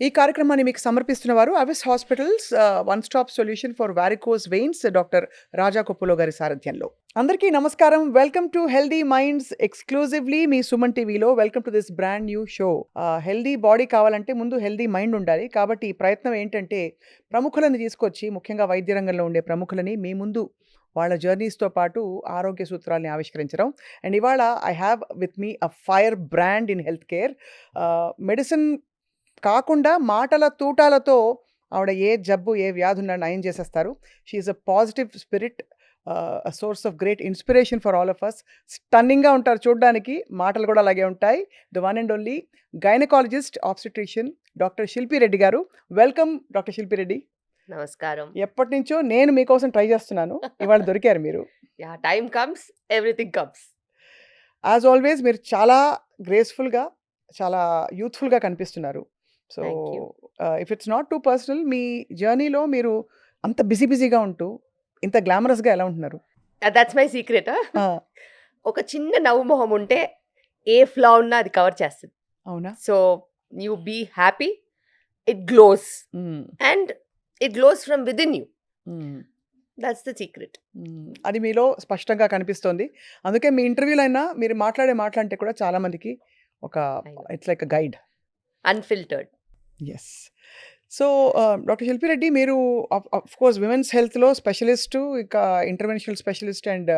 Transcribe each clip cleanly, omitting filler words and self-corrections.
ఈ కార్యక్రమాన్ని మీకు సమర్పిస్తున్న వారు Avis hospitals one stop solution for varicose veins doctor Raja Koppula గారి సారథ్యంలో. అందరికీ నమస్కారం. Welcome to healthy minds exclusively మీ సుమన్ టీవీలో. Welcome to this brand new show. Healthy body కావాలంటే ముందు హెల్దీ మైండ్ ఉండాలి. కాబట్టి ఈ ప్రయత్నం ఏంటంటే ప్రముఖులను తీసుకొచ్చి, ముఖ్యంగా వైద్య రంగంలో ఉండే ప్రముఖులని మీ ముందు వాళ్ళ జర్నీస్తో పాటు ఆరోగ్య సూత్రాలని ఆవిష్కరించడం. అండ్ ఇవాళ I have with me a fire brand in health care. Medicine కాకుండా మాటల తూటాలతో ఆవిడ ఏ జబ్బు ఏ వ్యాధి ఉన్నా నయం చేసేస్తారు. She is a positive spirit, source of great inspiration for all of us. స్టన్నింగ్గా ఉంటారు చూడడానికి, మాటలు కూడా అలాగే ఉంటాయి. The one and only gynaecologist obstetrician doctor Shilpi Reddy గారు. Welcome doctor Shilpi Reddy. నమస్కారం. ఎప్పటి నుంచో నేను మీకోసం ట్రై చేస్తున్నాను, ఇవాళ దొరికారు మీరు. Yeah, time comes, everything comes. As always మీరు చాలా గ్రేస్ఫుల్గా, చాలా యూత్ఫుల్గా కనిపిస్తున్నారు. So Thank you. If it's not too personal, మీ జర్నీలో మీరు అంత బిజీగా ఉంటూ ఇంత గ్లామరస్గా ఎలా ఉంటున్నారు? That's my secret. ఒక చిన్న నవ్వు మొహం ఉంటే ఏ ఫ్లా ఉన్నా అది కవర్ చేస్తుంది. అవునా? So you be happy, it glows and it glows from within you. That's the secret. అది మీలో స్పష్టంగా కనిపిస్తోంది. అందుకే మీ ఇంటర్వ్యూలో అయినా మీరు మాట్లాడే మాటలంటే కూడా చాలా మందికి ఒక it's like a guide, unfiltered. Yes. So doctor Shilpi Reddy, మీరు ఆఫ్ కోర్స్ విమెన్స్ హెల్త్లో స్పెషలిస్టు, ఇక interventional specialist and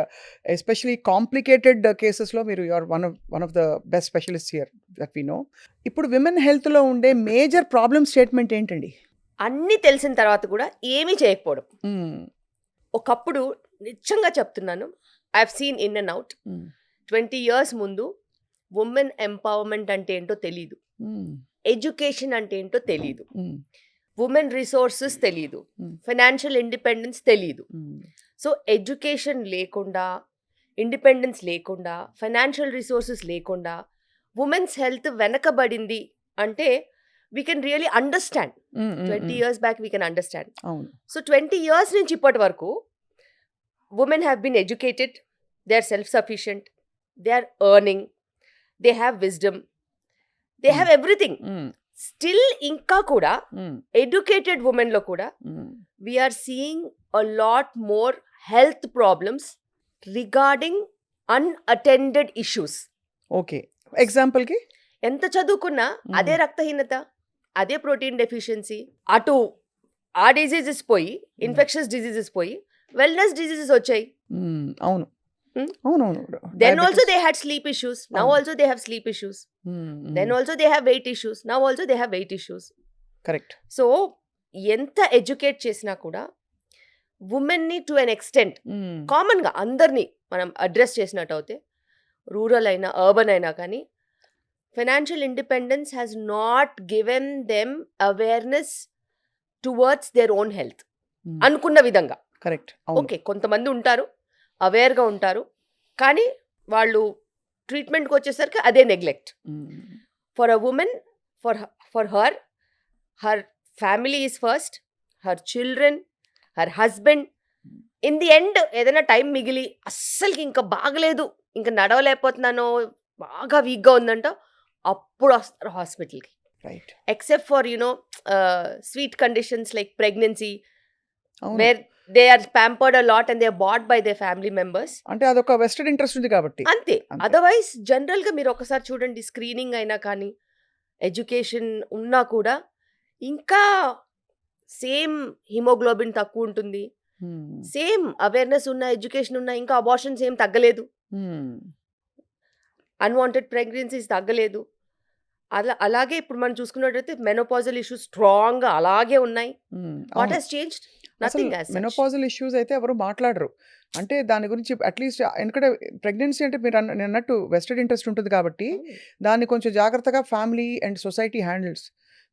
especially complicated కేసెస్లో మీరు you're one of the best specialist here that we know. ఇప్పుడు విమెన్ హెల్త్లో ఉండే మేజర్ ప్రాబ్లమ్ స్టేట్మెంట్ ఏంటండి? అన్నీ తెలిసిన తర్వాత కూడా ఏమీ చేయకపోవడం. ఒకప్పుడు నిజంగా చెప్తున్నాను, I have seen in and out. 20 years ముందు ఉమెన్ ఎంపవర్మెంట్ అంటే ఏంటో తెలీదు, ఎడ్యుకేషన్ అంటే ఏంటో తెలీదు, ఉమెన్ రిసోర్సెస్ తెలీదు, ఫైనాన్షియల్ ఇండిపెండెన్స్ తెలీదు. సో ఎడ్యుకేషన్ లేకుండా, ఇండిపెండెన్స్ లేకుండా, ఫైనాన్షియల్ రిసోర్సెస్ లేకుండా ఉమెన్స్ హెల్త్ వెనకబడింది అంటే we can really understand. 20 years back we can understand. So 20 years నుంచి ఇప్పటి వరకు women have been educated, they are self sufficient, they are earning, they have wisdom, they have everything. Still ఇంకా కూడా educated ఉమెన్లో కూడా we're seeing a lot more health problems regarding unattended issues. Okay, ఎగ్జాంపుల్కి ఎంత చదువుకున్నా అదే రక్తహీనత, అదే ప్రోటీన్ డెఫిషియన్సీ, అటు ఆ డిజీజెస్ పోయి ఇన్ఫెక్షన్స్ డిజీజెస్ పోయి వెల్నెస్ డిజీజెస్ వచ్చాయి. అవును అవునవును. Then also they had sleep issues. Now also they have sleep issues. Then also they have weight issues. Now also they have weight issues. Correct. So ఎంత educate చేసినా కూడా ఉమెన్ని to an extent కామన్గా అందరినీ మనం address చేసినట్టు అయితే, rural అయినా urban అయినా కానీ, financial independence has not given them awareness towards their own health అనుకున్న విధంగా. కరెక్ట్. ఓకే, కొంతమంది ఉంటారు అవేర్గా ఉంటారు, కానీ వాళ్ళు ట్రీట్మెంట్కి వచ్చేసరికి అదే neglect. For a women, for her family is first, her children, her husband. In the end ఏదైనా టైం మిగిలి అస్సలకి ఇంకా బాగలేదు, ఇంకా నడవలేకపోతున్నానో, బాగా వీక్గా ఉందంట, అప్పుడు వస్తారు హాస్పిటల్కి. Right. Except for sweet conditions like pregnancy, where they are pampered a lot and they are bought by their family members. అంటే అదొక వెస్టెడ్ ఇంట్రెస్ట్ ఉంది కాబట్టి అంతే. అదర్వైజ్ జనరల్గా మీరు ఒకసారి చూడండి, స్క్రీనింగ్ అయినా కానీ, ఎడ్యుకేషన్ ఉన్నా కూడా ఇంకా సేమ్ హిమోగ్లోబిన్ తక్కువ ఉంటుంది, సేమ్ అవేర్నెస్ ఉన్న, ఎడ్యుకేషన్ ఉన్న, ఇంకా అబార్షన్స్ ఏం తగ్గలేదు, అన్వాంటెడ్ ప్రెగ్నెన్సీస్ తగ్గలేదు. అలాగే ఇప్పుడు మనం చూసుకున్నట్టయితే మెనోపాజల్ ఇష్యూస్ స్ట్రాంగ్గా అలాగే ఉన్నాయి. What has changed? Nothing. Menopausal issues అయితే ఎవరు మాట్లాడరు. అంటే దాని గురించి అట్లీస్ట్, ఎందుకంటే ప్రెగ్నెన్సీ అంటే మీరు అన్నట్టు వెస్టెడ్ ఇంట్రెస్ట్ ఉంటుంది కాబట్టి దాన్ని కొంచెం జాగ్రత్తగా family and society handles.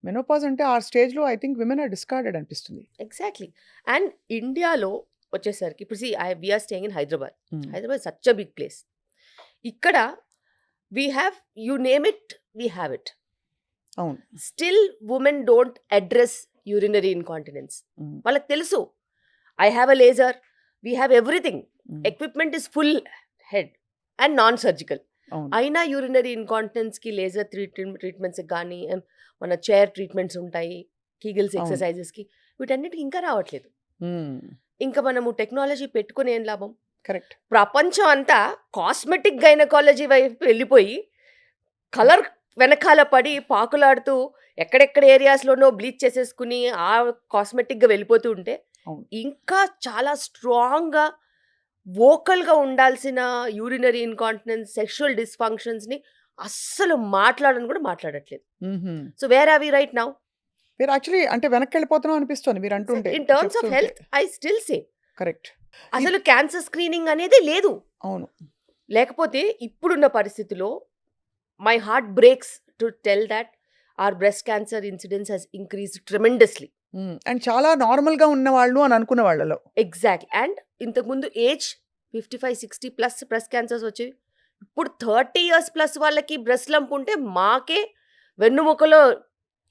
Menopause అంటే ఆ స్టేజ్లో I think women are discarded అనిపిస్తుంది. ఎగ్జాక్ట్లీ. అండ్ ఇండియాలో వచ్చేసరికి ఇప్పుడు we are staying in Hyderabad. Hyderabad such a big place. ఇక్కడ we have, you name it, we have it. అవును. Still women don't address urinary incontinence. వాళ్ళకి తెలుసు, I have a laser, we have everything, equipment is full head and non surgical. అవును. అయినా urinary ఇన్కాంటినెన్స్కి laser ట్రీట్మెంట్స్కి కానీ మన chair treatments ఉంటాయి, Kegels అవును. ఎక్సర్సైజెస్కి, వీటన్నిటికి ఇంకా రావట్లేదు. హ్మ్. ఇంకా మనము టెక్నాలజీ పెట్టుకుని ఏం లాభం? కరెక్ట్. ప్రపంచం అంతా కాస్మెటిక్ గైనకాలజీ వైపు వెళ్ళిపోయి కలర్ వెనకాల పడి పాకులాడుతూ ఎక్కడెక్కడ ఏరియాస్లోనో బ్లీచ్ చేసేసుకుని ఆ కాస్మెటిక్గా వెళ్ళిపోతూ ఉంటే అవును. ఇంకా చాలా స్ట్రాంగ్గా వోకల్గా ఉండాల్సిన యూరినరీ ఇన్కాంటినెన్స్, సెక్షువల్ డిస్ఫంక్షన్స్ని అస్సలు మాట్లాడని కూడా మాట్లాడట్లేదు. హుహు. So where are we right now? మీరు యాక్చువల్లీ అంటే వెనక్కెళ్ళిపోతున్నాం అనిపిస్తుంది మీరు అంటుంటే. ఇన్ టర్మ్స్ ఆఫ్ చెప్తుంటే. Health I still say correct. అసలు క్యాన్సర్ స్క్రీనింగ్ అనేది లేదు. అవును. లేకపోతే ఇప్పుడున్న పరిస్థితిలో my heart breaks to tell that our breast cancer incidence has increased tremendously. And చాలా నార్మల్‌గా ఉన్నవాళ్ళు అని అనుకున్న వాళ్ళలో. ఎగ్జాక్ట్లీ. అండ్ ఇంతకుముందు ఏజ్ 55-60 ప్లస్ బ్రెస్ట్ క్యాన్సర్స్ వచ్చేవి. ఇప్పుడు 30 ఇయర్స్ ప్లస్ వాళ్ళకి బ్రెస్ట్ లంప్ ఉంటే మాకే వెన్నుముకలో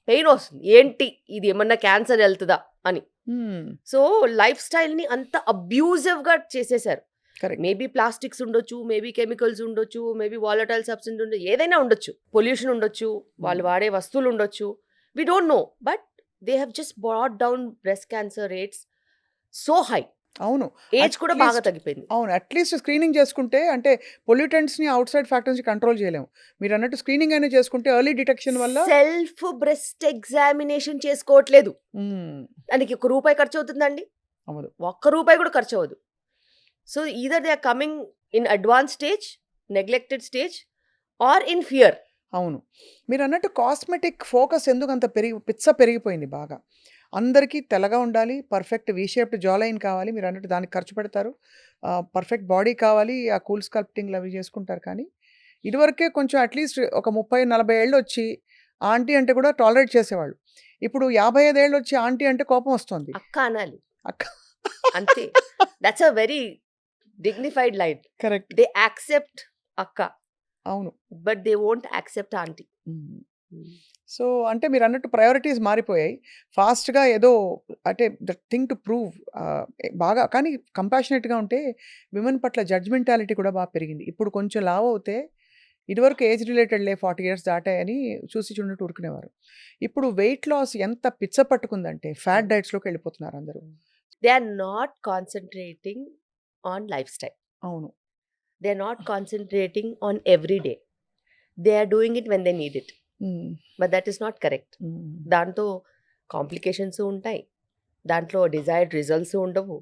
పెయిన్ వస్తుంది. ఏంటి ఇది ఏమన్నా క్యాన్సర్ వెళ్తుందా అని. సో లైఫ్ స్టైల్ని అంత అబ్యూజివ్గా చేసేసారు. కరెక్ట్. మేబీ ప్లాస్టిక్స్ ఉండొచ్చు, మేబీ కెమికల్స్ ఉండొచ్చు, మేబీ వాలటైల్ సబ్స్టెన్స్ ఉండొచ్చు, ఏదైనా ఉండొచ్చు, పొల్యూషన్ ఉండొచ్చు, వాళ్ళు వాడే వస్తువులు ఉండొచ్చు, we don't know. But they have just brought down breast cancer rates so high. అవును. ఏజ్ కూడా బాగా తగ్గిపోయింది. అవును. అట్లీస్ట్ స్క్రీనింగ్ చేసుకుంటే అంటే పొల్యూటెంట్స్‌ని అవుట్ సైడ్ ఫ్యాక్టర్స్‌ని కంట్రోల్ చేయలేము. మీరు అన్నట్టు స్క్రీనింగ్ అయినా చేసుకుంటే ఎర్లీ డిటెక్షన్ వల్ల సెల్ఫ్ బ్రెస్ట్ ఎగ్జామినేషన్ చేసుకోవట్లేదు. హ్మ్. దానికి ₹1 ఖర్చు అవుతుందండి? అవ్వదు. ₹1 కూడా ఖర్చు అవ్వదు. So either they are coming in advance stage, neglected stage or in fear. అవును. మీరు అన్నట్టు కాస్మెటిక్ ఫోకస్ ఎందుకు అంత పెరిగిపోయింది బాగా. అందరికీ తెల్లగా ఉండాలి, పర్ఫెక్ట్ వి షేప్డ్ జా లైన్ కావాలి. మీరు అన్నట్టు దానికి ఖర్చు పెడతారు. పర్ఫెక్ట్ బాడీ కావాలి, ఆ కూల్ స్కల్ప్టింగ్లు అవి చేసుకుంటారు. కానీ ఇదివరకే కొంచెం అట్లీస్ట్ ఒక 30-40 ఏళ్ళు వచ్చి ఆంటీ అంటే కూడా టాలరేట్ చేసేవాళ్ళు. ఇప్పుడు 55 ఏళ్ళు వచ్చి ఆంటీ అంటే కోపం వస్తుంది. అక్క అనాలి అక్క. అంతే. That's a very dignified line. Correct. They accept అక్క, అవును. But they won't accept aunty. So అంటే మీరు అన్నట్టు ప్రయారిటీస్ మారిపోయాయి. ఫాస్ట్‌గా ఏదో అంటే ద థింగ్ టు ప్రూవ్ బాగా కానీ కంపాషనేట్‌గా ఉంటే విమెన్ పట్ల జడ్జ్‌మెంటాలిటీ కూడా బాగా పెరిగింది. ఇప్పుడు కొంచెం లావు అవుతే ఇదివరకు ఏజ్ రిలేటెడ్‌లే 40 ఇయర్స్ దాటాయని చూసి చూడనట్టు ఊరుకునేవారు. ఇప్పుడు వెయిట్ లాస్ ఎంత పిచ్చ పట్టుకుందంటే ఫ్యాట్ డైట్స్‌లోకి వెళ్ళిపోతున్నారు అందరూ. They are not concentrating on life style. అవును. They are not concentrating on every day. They are doing it when they need it. But that is not correct. దాంతో కాంప్లికేషన్స్ ఉంటాయి, దాంట్లో desired results ఉండవు,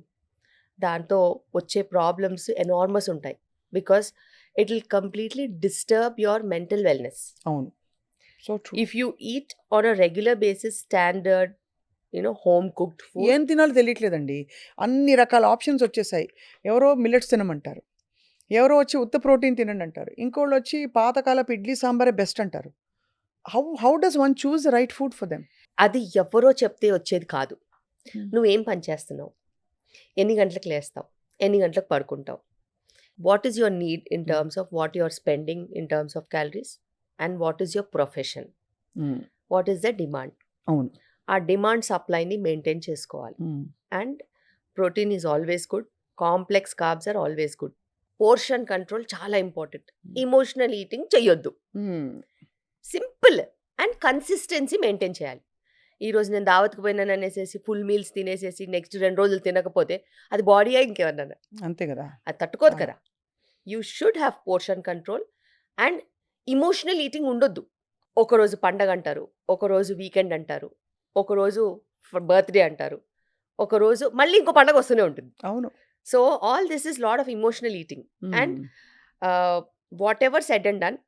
దాంతో వచ్చే ప్రాబ్లమ్స్ ఎనార్మస్ ఉంటాయి. Because it will completely disturb your mental wellness. అవును. So true. If you eat on a regular basis standard home cooked food, ఏం తినాలో తెలియట్లేదండి. అన్ని రకాల ఆప్షన్స్ వచ్చేసాయి. ఎవరో మిల్లెట్స్ తినమంటారు. ఎవరో వచ్చి ఉత్త ప్రోటీన్ తినండి అంటారు. ఇంకోళ్ళు వచ్చి పాతకాలపు ఇడ్లీ సాంబారే బెస్ట్ అంటారు. How does one choose the right food for them? అది ఎవరో చెప్తే వచ్చేది కాదు. నువ్వేం పని చేస్తున్నావు, ఎన్ని గంటలకు లేస్తావు, ఎన్ని గంటలకు పడుకుంటావు, what is your need in terms of what you are spending in terms of calories, and what is your profession, what is the demand. అవును. ఆ డిమాండ్ సప్లైని మెయింటైన్ చేసుకోవాలి. And protein is always good, complex carbs are always good. Portion control చాలా important. Emotional eating చెయ్యొద్దు. Simple and consistency maintain చేయాలి. ఈరోజు నేను దావత్కి పోయినాను అనేసి ఫుల్ మీల్స్ తినేసేసి నెక్స్ట్ 2 రోజులు తినకపోతే అది బాడీ ఇంకేమన్నా అంతే కదా, అది తట్టుకోదు కదా. You should have portion control and emotional eating ఉండొద్దు. ఒకరోజు పండగ అంటారు, ఒకరోజు వీకెండ్ అంటారు, ఒకరోజు బర్త్డే అంటారు, ఒకరోజు మళ్ళీ ఇంకో పండగ వస్తూనే ఉంటుంది. అవును. So all this is lot of emotional eating. And whatever said and done,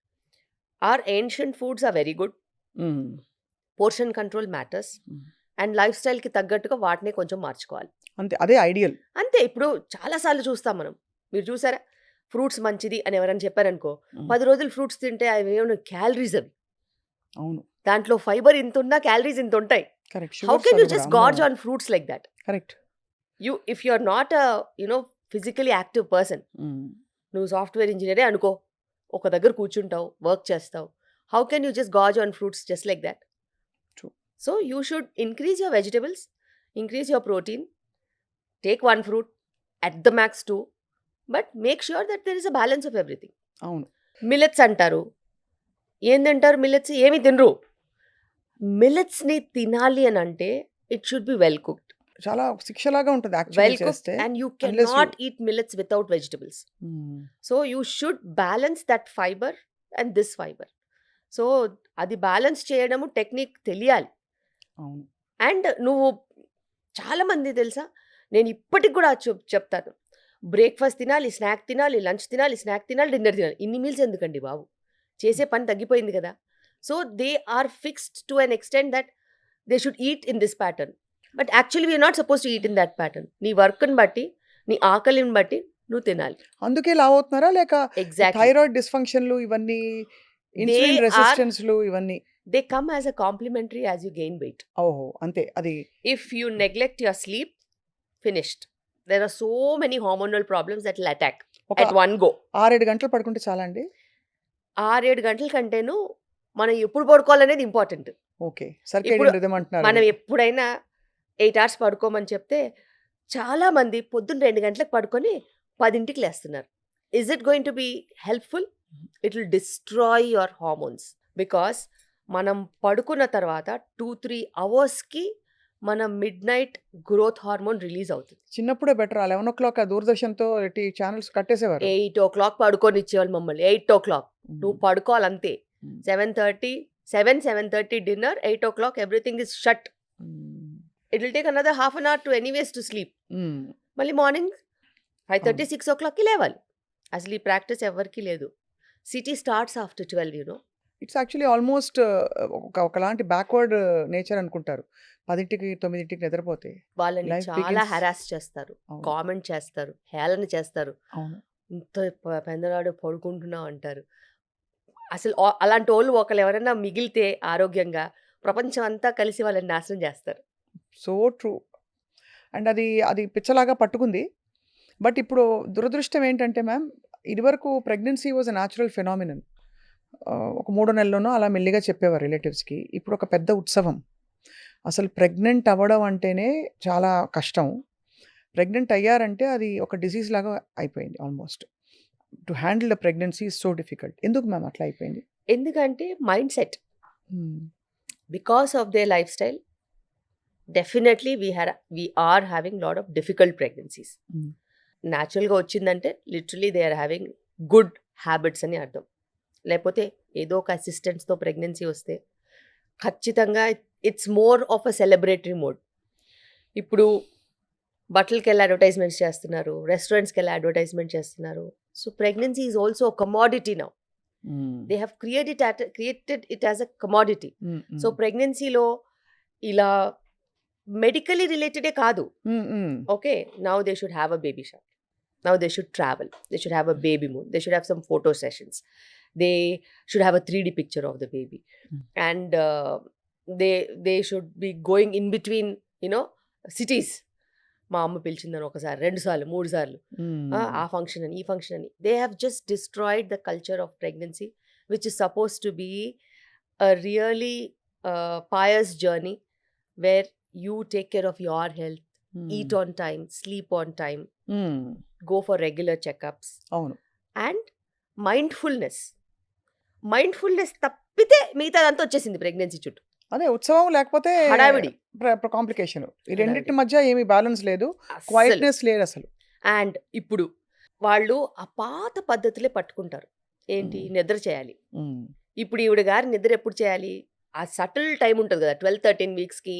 our ancient foods are very good. Portion control matters. And life స్టైల్కి తగ్గట్టుగా వాటిని కొంచెం మార్చుకోవాలి. అంతే, అదే ఐడియల్. అంతే. ఇప్పుడు చాలాసార్లు చూస్తాం మనం, మీరు చూసారా, ఫ్రూట్స్ మంచిది అని ఎవరైనా చెప్పారనుకో, 10 రోజులు ఫ్రూట్స్ తింటే అవి ఏమైనా క్యాలరీస్ అవి. అవును. దాంట్లో ఫైబర్ ఇంత ఉన్నా క్యాలరీస్ ఇంత ఉంటాయి. Correct. How can you just gorge on fruits like that? Correct. If you are not physically active person, నువ్వు సాఫ్ట్వేర్ ఇంజనీరే అనుకో, ఒక దగ్గర కూర్చుంటావు, వర్క్ చేస్తావు, how can you just gorge on fruits just like that? True. So you should increase your vegetables, increase your protein, take 1 fruit, at the max 2, but make sure that there is a balance of everything. అవును. Millets అంటారు. ఏం తింటారు millets? ఏమి తినరు. మిల్లెట్స్‌ని తినాలి అనంటే it should be well cooked. చాలా శిక్షలాగా ఉంటది యాక్చువల్లీ వెల్ కుక్డ్ చేస్తే. And you Unless you cannot eat millets without vegetables. Hmm. So you should balance that fibre and this fibre. So అది బ్యాలెన్స్ చేయడము టెక్నిక్ తెలియాలి. అవును. అండ్ నువ్వు చాలామంది తెలుసా, నేను ఇప్పటికి కూడా చెప్తాను, బ్రేక్ఫాస్ట్ తినాలి, స్నాక్ తినాలి, లంచ్ తినాలి, స్నాక్ తినాలి, డిన్నర్ తినాలి. ఇన్ని మీల్స్ ఎందుకండి బాబు? చేసే పని తగ్గిపోయింది కదా. So they are fixed to an extent that they should eat in this pattern. But actually we're not suppose to eat in that pattern. నీ వర్క్ని బట్టి, నీ ఆకలిని బట్టి నువ్వు తినాలి. అందుకే లావు అవుతున్నారా? లేక ఎగ్జాక్ట్లీ. థైరాయిడ్ డిస్‌ఫంక్షన్‌లు ఇవన్నీ, ఇన్సులిన్ ఆర్ రెసిస్టెన్స్‌లు ఇవన్నీ. They come as a complementary as you gain weight. ఓహో! అంతే. అది If you neglect your sleep, finished. There are so many hormonal problems that will attack ఒక at one go. 6, 7 గంటలు పడుకుంటే చాలా అండి? 6-7 గంటల కంటేను మనం ఎప్పుడు పడుకోవాలనేది ఇంపార్టెంట్. ఓకే. ఇప్పుడు సర్కేడియన్ రిథమ్ అంటున్నారు మనం మీరు. ఎప్పుడైనా 8 అవర్స్ పడుకోమని చెప్తే చాలామంది పొద్దున్న 2 గంటలకు పడుకొని 10కి లేస్తున్నారు. Is it going to be helpful? It will destroy your hormones. Because మనం పడుకున్న తర్వాత 2-3 అవర్స్‌కి మన mid night growth hormone release అవుతుంది. చిన్నప్పుడే బెటర్. ఆ 11:00 ఆ దూరదర్శన్‌తో ఛానెల్స్ కట్టేసేవారు. 8:00 పడుకోనిచ్చేవాళ్ళు మమ్మల్ని. 8:00 నువ్వు హ్మ్. పడుకోవాలంతే. Hmm. 7:30 dinner, 8:00 everything is shut. Hmm. It will take another half an hour to anyways to sleep. Hmm. మళ్ళీ మార్నింగ్ 5:30, అవును. 6:00కి లేవాలి. అసలు ఈ ప్రాక్టీస్ ఎవరికీ లేదు. City starts after 12 you know. It's actually almost ఒకలాంటి బ్యాక్వర్డ్ నేచర్ అనుకుంటారు. 10కి, 9కి నిద్రపోతే వాళ్ళని లైఫ్ చాలా బిగిన్స్. హెరాస్ చేస్తారు, అవును. కామెంట్ చేస్తారు, హేళన చేస్తారు. అవును. ఇంత పెందలాడు పడుకుంటున్నావు అంటారు. అసలు అలాంటి వాళ్ళు ఒకళ్ళు ఎవరైనా మిగిలితే ఆరోగ్యంగా ప్రపంచం అంతా కలిసి వాళ్ళని నాశనం చేస్తారు. So true. అండ్ అది పిచ్చలాగా పట్టుకుంది. బట్ ఇప్పుడు దురదృష్టం ఏంటంటే మ్యామ్, ఇదివరకు pregnancy was a natural phenomenon. ఒక 3 నెలల్లోనో అలా మెల్లిగా చెప్పేవారు రిలేటివ్స్‌కి. ఇప్పుడు ఒక పెద్ద ఉత్సవం. అసలు ప్రెగ్నెంట్ అవ్వడం అంటేనే చాలా కష్టం. ప్రెగ్నెంట్ అయ్యారంటే అది ఒక డిసీజ్ లాగా అయిపోయింది almost. To handle the pregnancy is so difficult. ఎందుకు మ్యామ్ అట్లా అయిపోయింది? ఎందుకంటే mind set, hmm. Because of they life style, definitely we are having lot of difficult pregnancies. Hmm. న్యాచురల్గా వచ్చిందంటే literally they are having good habits అని అర్థం. లేకపోతే ఏదో ఒక అసిస్టెంట్స్తో ప్రెగ్నెన్సీ వస్తే ఖచ్చితంగా it's more of a celebratory mode. ఇప్పుడు బట్టలకి వెళ్ళి అడ్వర్టైజ్మెంట్స్ చేస్తున్నారు, రెస్టారెంట్స్కి వెళ్ళి అడ్వర్టైజ్మెంట్ చేస్తున్నారు. So pregnancy is also a commodity now. హ్మ్. They have created it as a commodity. హ్మ్. సో హ్మ్. ప్రెగ్నెన్సీలో ఇలా మెడికలీ రిలేటెడే కాదు. హ్మ్. హ్మ్. Okay, now they should have a baby shower. Now they should travel. They should have a baby moon. They should have some photo sessions. They should have a 3D picture of the baby. Mm. And they should be going in between, cities. మా అమ్మ పిలిచిందని ఒకసారి, 2 సార్లు, 3 సార్లు, ఆ function అని, ఈ function అని. They have just destroyed the culture of pregnancy, which is suppose to be a really pious journey where you take care of your health, eat on time, sleep on time, go for regular checkups, అవును. and mindfulness. Mindfulness తప్పితే మిగతాదంతా వచ్చేసింది pregnancy చుట్టూ. అదే ఉత్సవం లేకపోతే హడావిడి complication. ఈ హడావిడి రెండిటి మధ్య ఏమి బ్యాలెన్స్ లేదు. అస్సలు. క్వైట్నెస్ లేదు అసలు. అండ్ ఇప్పుడు వాళ్ళు ఆ పాత పద్ధతులే పట్టుకుంటారు. ఏంటి, నిద్ర చేయాలి. హ్మ్. ఇప్పుడు ఈవిడ గారి నిద్ర ఎప్పుడు చేయాలి? ఆ సటిల్ టైం ఉంటుంది కదా, 12-13 వీక్స్కి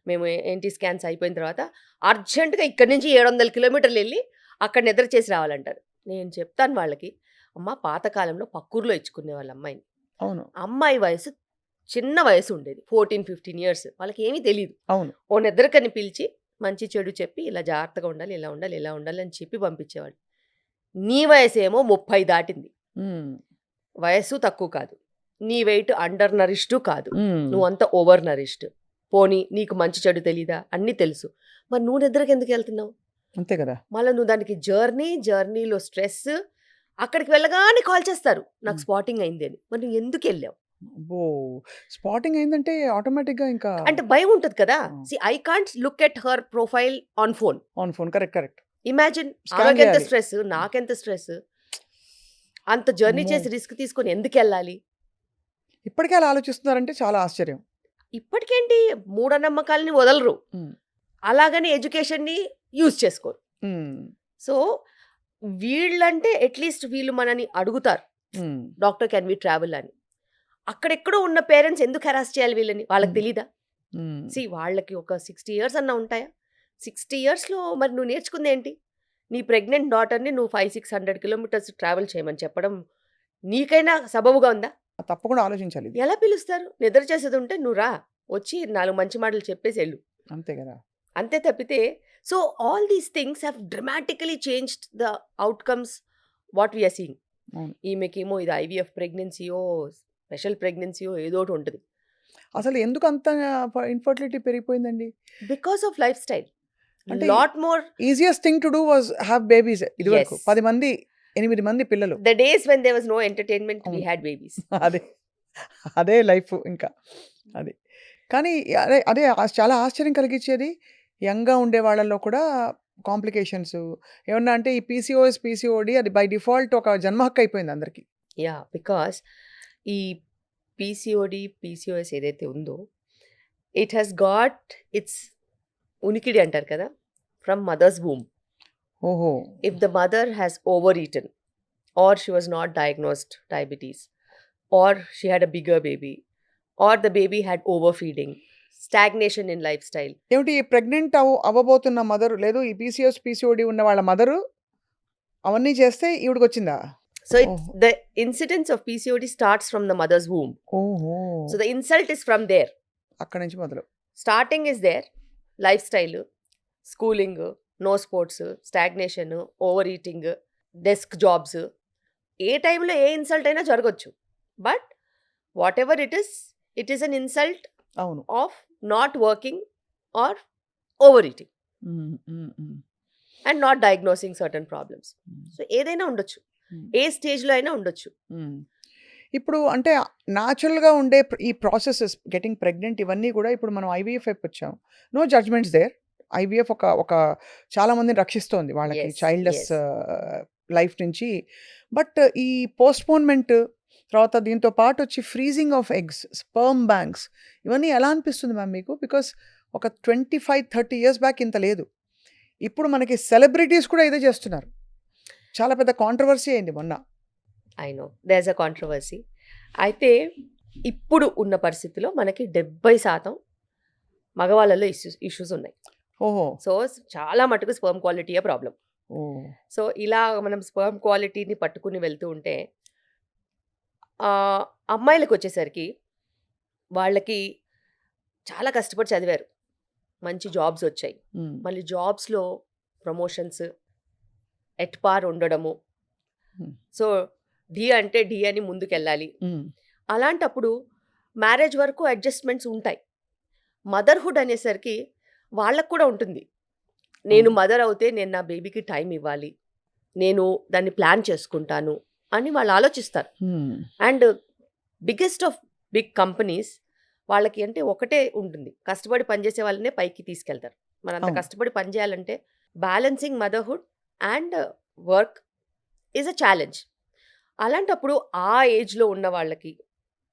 మేము ఎన్టీ స్కాన్స్ అయిపోయిన తర్వాత అర్జెంటుగా ఇక్కడి నుంచి 700 కిలోమీటర్లు వెళ్ళి అక్కడ నిద్ర చేసి రావాలంటారు. నేను చెప్తాను వాళ్ళకి, అమ్మ పాతకాలంలో పక్కూరులో ఇచ్చుకునే వాళ్ళ అమ్మాయిని. అవును. అమ్మాయి వయసు చిన్న వయసు ఉండేది, 14-15 ఇయర్స్. వాళ్ళకి ఏమీ తెలియదు. అవును. ఓ నిద్రకని పిలిచి మంచి చెడు చెప్పి ఇలా జాగ్రత్తగా ఉండాలి, ఇలా ఉండాలి, ఇలా ఉండాలి అని చెప్పి పంపించేవాడు. నీ వయసు ఏమో 30 దాటింది. హ్మ్. వయసు తక్కువ కాదు, నీ వెయిట్ అండర్ నరిష్డ్ కాదు, హ్మ్. నువ్వంతా ఓవర్ నరిష్డ్. పోనీ నీకు మంచి చెడు తెలీదా? అన్నీ తెలుసు. మరి నువ్వు నిద్రకి ఎందుకు వెళ్తున్నావు? అంతే కదా. మళ్ళీ నువ్వు దానికి జర్నీలో స్ట్రెస్, అక్కడికి వెళ్ళగానే కాల్ చేస్తారు నాకు స్పాటింగ్ అయింది అని. మరి నువ్వు ఎందుకు వెళ్ళావు? అబ్బో! స్పాటింగ్ అయిందంటే ఆటోమేటిక్‌గా ఇంకా అంటే భయం ఉంటుంది కదా. ఆ. I can't look at her profile on phone. On phone. Correct. Imagine, scan ఆమెకెంత చేయాలి. స్ట్రెస్, నాకెంత స్ట్రెస్. అంత జర్నీ అమ్మో! చేసి రిస్క్ తీసుకొని ఎందుకెళ్ళాలి? ఇప్పటికే అలా ఆలోచిస్తున్నారంటే చాలా ఆశ్చర్యం. ఇప్పటికేంటి మూఢనమ్మకాలని వదలరు. హ్మ్. అలాగని ఎడ్యుకేషన్‌ని యూజ్ చేసుకోరు. హ్మ్. సో, వీళ్ళంటే అట్‌లీస్ట్ వీళ్ళు మనని అడుగుతారు. హ్మ్. డాక్టర్ కెన్ వి ట్రావెల్ అని. అక్కడెక్కడో ఉన్న పేరెంట్స్ ఎందుకు హెరాస్ చేయాలి వీళ్ళని? వాళ్ళకి హ్మ్. తెలీదా? హ్మ్. వాళ్ళకి ఒక 60 ఇయర్స్ అన్నా ఉంటాయా? 60 ఇయర్స్‌లో మరి నువ్వు నేర్చుకుందేంటి? నీ ప్రెగ్నెంట్ డాటర్‌ని నువ్వు 600 కిలోమీటర్స్ ట్రావెల్ చేయమని చెప్పడం నీకైనా సబబుగా ఉందా? తప్పకుండా ఆలోచించాలి ఇది. ఎలా పిలుస్తారు? నిద్ర చేసేదుంటే నువ్వు రా. వచ్చి 4 మంచి మాటలు చెప్పేసి ఎళ్ళు. అంతే గదా! అంతే తప్పితే so all these things have dramatically changed the outcomes what we are seeing. అవును. ఈమెకేమో ఇది ఐవీఎఫ్ ప్రెగ్నెన్సీయో, స్పెషల్ ప్రెగ్నెన్సీయో ఏదోటి ఉంటది. అసలు ఎందుకు అంత ఇన్‌ఫర్టిలిటీ పెరిగిపోయిందండి? Because of life style. అంటే lot more easiest thing to do was have babies ఇదివరకు. యెస్. 10 మంది, 8 మంది పిల్లలు. The days when there was no entertainment we అవును. Had babies. అదే. అదే లైఫ్ ఇంకా. అది. కానీ అదే చాలా ఆశ్చర్యం కలిగించేది యంగ్‌గా ఉండే వాళ్ళలో కూడా కాంప్లికేషన్స్ ఏమన్నా అంటే ఈ పీసీఓఎస్, పీసీఓడీ అది బై డిఫాల్ట్ ఒక జన్మ హక్కు అయిపోయింది అందరికి. యాహ్! బికాస్ ఈ పీసీఓడీ, పీసీఓఎస్ ఏదైతే ఉందో ఇట్ హాస్ గాట్ ఇట్స్ ఉనికిడి అంటారు కదా! From mothers womb. ఓహో! If the mother has overeaten, or she was not diagnosed diabetes, or she had a bigger baby, or the baby had overfeeding, stagnation in lifestyle. ఏమిటి pregnant అవ్వబోతున్న mother లేదు ఈ PCOS, PCOD ఉన్న వాళ్ళ mother అవన్నీ చేస్తే ఈవిడకొచ్చిందా? So ఓహో! the incidence of PCOD starts from the mother's womb. ఓహో! So the insult is from there. అక్కడి నుంచి మొదలు. Starting is there, lifestyle, schooling, no sports, stagnation, overeating, desk jobs. ఏ టైంలో ఏ ఇన్సల్ట్ అయినా జరగొచ్చు. But whatever it is an insult అవును. Of not working or over eating hmm. Hmm. Hmm. And not diagnosing certain problems. Hmm. So ఏదైనా ఉండొచ్చు, హ్మ్. ఏ స్టేజ్లో అయినా ఉండొచ్చు. హ్మ్. ఇప్పుడు అంటే న్యాచురల్‌గా ఉండే ఈ ప్రాసెసెస్ గెట్టింగ్ ప్రెగ్నెంట్ ఇవన్నీ కూడా ఇప్పుడు మనం ఐవీఎఫ్ వైపు వచ్చాం. No judgements there. ఐవీఎఫ్ ఒక ఒక చాలా మందిని రక్షిస్తోంది వాళ్ళకి ఎస్ చైల్డ్‌లెస్ ఎస్ లైఫ్ నుంచి. బట్ ఈ పోస్ట్‌పోన్‌మెంట్ తర్వాత దీంతో పాటు వచ్చి freezing of eggs, sperm banks ఇవన్నీ ఎలా అనిపిస్తుంది మ్యామ్ మీకు? బికాస్ ఒక 25, 30 ఇయర్స్ బ్యాక్ ఇంత లేదు. ఇప్పుడు మనకి సెలబ్రిటీస్ కూడా ఇదే చేస్తున్నారు. చాలా పెద్ద కాంట్రోవర్సీ అయింది మొన్న. I know there's a controversy. అయితే ఇప్పుడు ఉన్న పరిస్థితిలో మనకి 70% మగవాళ్ళలో ఇష్యూస్ ఉన్నాయి. ఓహో! సో చాలా మటుకు స్పర్మ్ క్వాలిటీయే ప్రాబ్లం. ఓహ్! సో ఇలా మనం స్పర్మ్ క్వాలిటీని పట్టుకుని వెళ్తూ ఉంటే అమ్మాయిలకు వచ్చేసరికి వాళ్ళకి చాలా కష్టపడి చదివారు, మంచి జాబ్స్ వచ్చాయి, హ్మ్. మళ్ళీ జాబ్స్లో ప్రమోషన్స్ ఎట్పార్ ఉండడము. హ్మ్. సో డి అంటే డి అని ముందుకెళ్ళాలి. హ్మ్. అలాంటప్పుడు మ్యారేజ్ వరకు అడ్జస్ట్మెంట్స్ ఉంటాయి. మదర్హుడ్ అనేసరికి వాళ్ళకు కూడా ఉంటుంది. నేను అవును. మదర్ అవుతే నేను నా బేబీకి టైం ఇవ్వాలి, నేను దాన్ని ప్లాన్ చేసుకుంటాను అని వాళ్ళు ఆలోచిస్తారు. హ్మ్. And biggest of big companies వాళ్ళకి అంటే ఒకటే ఉంటుంది, కష్టపడి పనిచేసే వాళ్ళనే పైకి తీసుకెళ్తారు. మరి అంత అవును. కష్టపడి పనిచేయాలంటే balancing motherhood and work is a challenge. అలాంటప్పుడు ఆ ఏజ్లో ఉన్న వాళ్ళకి,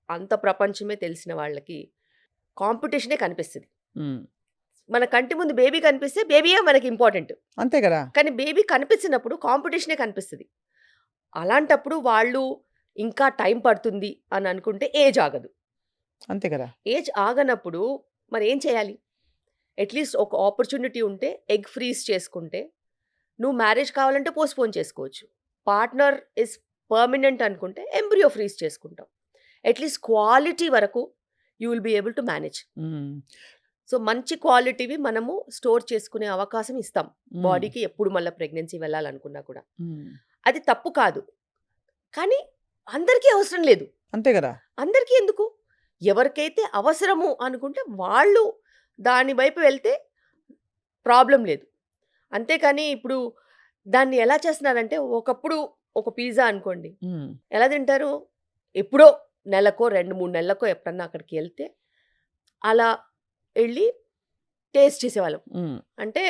అంత ప్రపంచమే తెలిసిన వాళ్ళకి కాంపిటీషనే కనిపిస్తుంది. హ్మ్. మన కంటి ముందు బేబీ కనిపిస్తే బేబీయే మనకి ఇంపార్టెంట్. అంతే కదా! కానీ బేబీ కనిపించినప్పుడు కాంపిటీషనే కనిపిస్తుంది. అలాంటప్పుడు వాళ్ళు ఇంకా టైం పడుతుంది అని అనుకుంటే ఏజ్ ఆగదు. అంతే కదా! ఏజ్ ఆగనప్పుడు మరి ఏం చేయాలి? అట్లీస్ట్ ఒక ఆపర్చునిటీ ఉంటే ఎగ్ ఫ్రీజ్ చేసుకుంటే నువ్వు మ్యారేజ్ కావాలంటే పోస్ట్‌పోన్ చేసుకోవచ్చు. పార్ట్నర్ ఇస్ పర్మనెంట్ అనుకుంటే ఎంబ్రియో ఫ్రీజ్ చేసుకుంటాం. అట్లీస్ట్ క్వాలిటీ వరకు you will be able to manage. హ్మ్. సో మంచి క్వాలిటీవి మనము స్టోర్ చేసుకునే అవకాశం ఇస్తాం హ్మ్. బాడీకి, ఎప్పుడు మళ్ళీ ప్రెగ్నెన్సీ వెళ్ళాలనుకున్నా కూడా. హ్మ్. అది తప్పు కాదు. కానీ అందరికీ అవసరం లేదు. అంతే కదా! అందరికీ ఎందుకు? ఎవరికైతే అవసరము అనుకుంటే వాళ్ళు దాని వైపు వెళ్తే ప్రాబ్లం లేదు. అంతేకాని ఇప్పుడు దాన్ని ఎలా చేస్తున్నారంటే, ఒకప్పుడు ఒక పిజ్జా అనుకోండి, హ్మ్. ఎలా తింటారు? ఎప్పుడో నెలకో 2, 3 నెలలకో ఎప్పుడన్నా అక్కడికి ఎళ్తే అలా ఎళ్ళి టేస్ట్ చేసేవాళ్ళం. హ్మ్. అంటే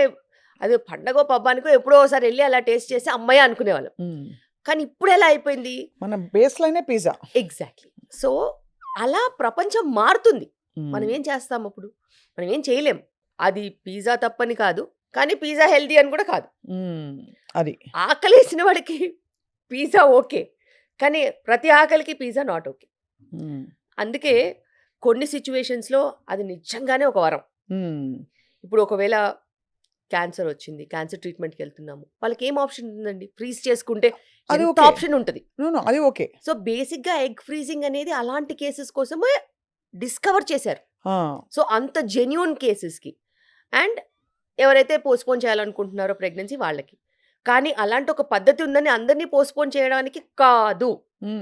అది పండగో, పబ్బానికో ఎప్పుడో ఒకసారి ఎళ్లి అలా టేస్ట్ చేసి హమ్మయ్య! అనుకునేవాళ్ళం. హ్మ్. కానీ ఇప్పుడు ఎలా అయిపోయింది? మన బేస్ లైనే పిజ్జా. ఎగ్జాక్ట్లీ. సో అలా ప్రపంచం మారుతుంది. మనం ఏం చేస్తాం అప్పుడు? మనం ఏం చేయలేం. అది పిజ్జా తప్పని కాదు, కానీ పిజ్జా హెల్దీ అని కూడా కాదు. అది ఆకలేసిన వాడికి పిజ్జా ఓకే, కానీ ప్రతి ఆకలికి పిజ్జా నాట్ ఓకే. అందుకే కొన్ని సిచ్యువేషన్స్లో అది నిజంగానే ఒక వరం. ఇప్పుడు ఒకవేళ క్యాన్సర్ వచ్చింది, క్యాన్సర్ ట్రీట్మెంట్కి వెళ్తున్నాము, వాళ్ళకి ఏం ఆప్షన్ ఉంటుందండి? ఫ్రీజ్ చేసుకుంటే అది ఎంత okay. ఆప్షన్ ఉంటుంది. అది ఓకే. సో బేసిక్గా ఎగ్ ఫ్రీజింగ్ అనేది అలాంటి కేసెస్ కోసమే డిస్కవర్ చేశారు. సో అంత జెన్యూన్ కేసెస్కి, అండ్ ఎవరైతే పోస్ట్పోన్ చేయాలనుకుంటున్నారో ప్రెగ్నెన్సీ వాళ్ళకి. కానీ అలాంటి ఒక పద్ధతి ఉందని అందరినీ పోస్ట్పోన్ చేయడానికి కాదు.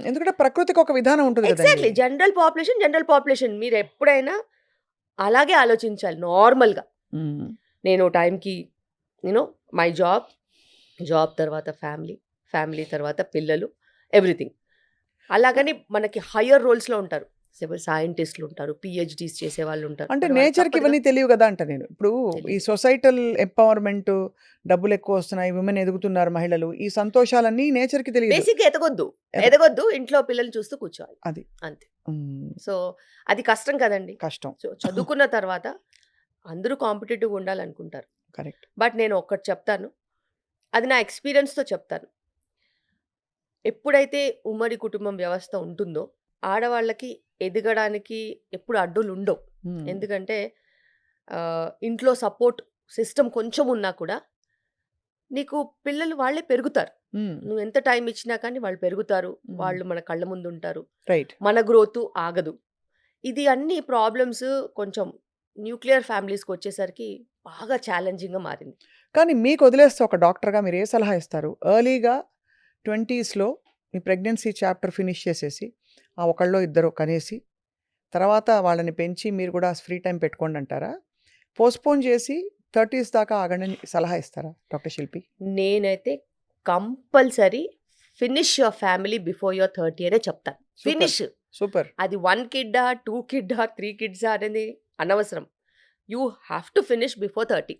ఎందుకంటే ప్రకృతికి ఒక విధానం ఉంటుంది కదండి. ఎగ్జాక్ట్లీ. జనరల్ పాపులేషన్ మీరు ఎప్పుడైనా అలాగే ఆలోచించాలి నార్మల్గా. నేను టైంకి మై జాబ్ తర్వాత ఫ్యామిలీ తర్వాత పిల్లలు, ఎవ్రీథింగ్. అలాగని మనకి హయ్యర్ రోల్స్లో ఉంటారు, సైంటిస్టులు ఉంటారు, పిహెచ్డీస్ చేసే వాళ్ళు ఉంటారు. అంటే నేచర్కి ఇవన్నీ తెలియవు కదా అంట నేను. ఇప్పుడు ఈ సొసైటల్ ఎంపవర్మెంట్, డబ్బులు ఎక్కువ వస్తున్నాయి, విమెన్ ఎదుగుతున్నారు, మహిళలు, ఈ సంతోషాలన్నీ నేచర్కి తెలియదు. బేసిక్గా ఎదగొద్దు, ఇంట్లో పిల్లల్ని చూస్తూ కూర్చోవాలి, అది అంతే. సో అది కష్టం కదండి. కష్టం. సో చదువుకున్న తర్వాత అందరూ కాంపిటేటివ్గా ఉండాలనుకుంటారు. కరెక్ట్. బట్ నేను ఒక్కటి చెప్తాను, అది నా ఎక్స్పీరియన్స్తో చెప్తాను. ఎప్పుడైతే ఉమ్మడి కుటుంబం వ్యవస్థ ఉంటుందో ఆడవాళ్ళకి ఎదగడానికి ఎప్పుడు అడ్డులు ఉండవు. ఎందుకంటే ఇంట్లో సపోర్ట్ సిస్టమ్ కొంచెం ఉన్నా కూడా నీకు పిల్లలు వాళ్ళే పెరుగుతారు. నువ్వు ఎంత టైం ఇచ్చినా కానీ వాళ్ళు పెరుగుతారు, వాళ్ళు మన కళ్ళ ముందు ఉంటారు, రైట్. మన గ్రోత్ ఆగదు. ఇది అన్ని ప్రాబ్లమ్స్ కొంచెం న్యూక్లియర్ ఫ్యామిలీస్కి వచ్చేసరికి బాగా ఛాలెంజింగ్గా మారింది. కానీ మీకు వదిలేస్తే ఒక డాక్టర్గా మీరు ఏ సలహా ఇస్తారు? ఎర్లీగా 20sలో మీ ప్రెగ్నెన్సీ చాప్టర్ ఫినిష్ చేసేసి ఆ ఒకళ్ళో ఇద్దరు కనేసి తర్వాత వాళ్ళని పెంచి మీరు కూడా ఫ్రీ టైం పెట్టుకోండి అంటారా? పోస్ట్పోన్ చేసి 30s దాకా ఆగండి సలహా ఇస్తారా డాక్టర్ శిల్పి? నేనైతే compulsory finish your family before your 30 అనే చెప్తాను. ఫినిష్. సూపర్. అది 1 కిడ్డా 2 కిడ్డా 3 కిడ్సా అనేది అనవసరం. You have to finish before 30.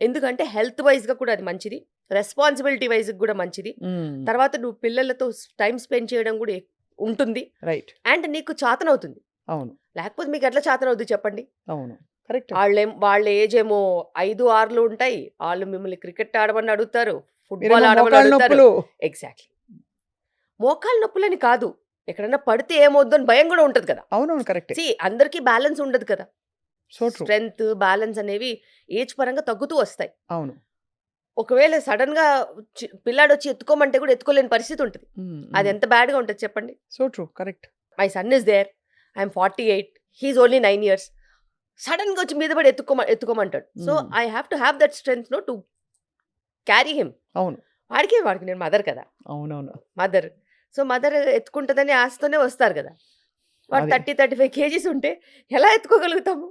ఎందుకంటే హెల్త్ వైజ్గా కూడా అది మంచిది, రెస్పాన్సిబిలిటీ వైజ్గా కూడా మంచిది. తర్వాత నువ్వు పిల్లలతో టైం స్పెండ్ చేయడం కూడా ఉంటుంది, రైట్. అండ్ నీకు చాతనవుతుంది. అవును. లేకపోతే మీకు ఎట్లా చాతనవుతుంది చెప్పండి? అవును, కరెక్ట్. వాళ్ళ ఏజ్ ఏమో 5-6 ఉంటాయి, వాళ్ళు మిమ్మల్ని క్రికెట్ ఆడమని అడుగుతారు, ఫుట్బాల్ ఆడమని అడుగుతారు. ఎగ్జాక్ట్లీ. మోకాలు నొప్పులని కాదు, ఎక్కడన్నా పడితే ఏమవుద్దు అని భయం కూడా ఉంటుంది కదా. అవునవును, కరెక్ట్. అందరికీ బ్యాలెన్స్ ఉండదు కదా. So true. స్ట్రెంగ్త్, బ్యాలెన్స్ అనేవి ఏజ్ పరంగా తగ్గుతూ వస్తాయి. అవును. ఒకవేళ సడన్ గా పిల్లాడు వచ్చి ఎత్తుకోమంటే కూడా ఎత్తుకోలేని పరిస్థితి ఉంటుంది. అది ఎంత బ్యాడ్ గా ఉంటుంది చెప్పండి? So true, correct. My son is there, I'm 48, he is only 9 years. Sudden గా వచ్చి మీద పడి ఎత్తుకోమంటాడు. So I have to have that strength to carry him. అవును. వాడికి నేను మదర్ కదా. అవునవును, మదర్. సో మదర్ ఎత్తుకుంటుందని ఆశతోనే వస్తారు కదా. వాడు 30-35 kgs ఉంటే ఎలా ఎత్తుకోగలుగుతాము?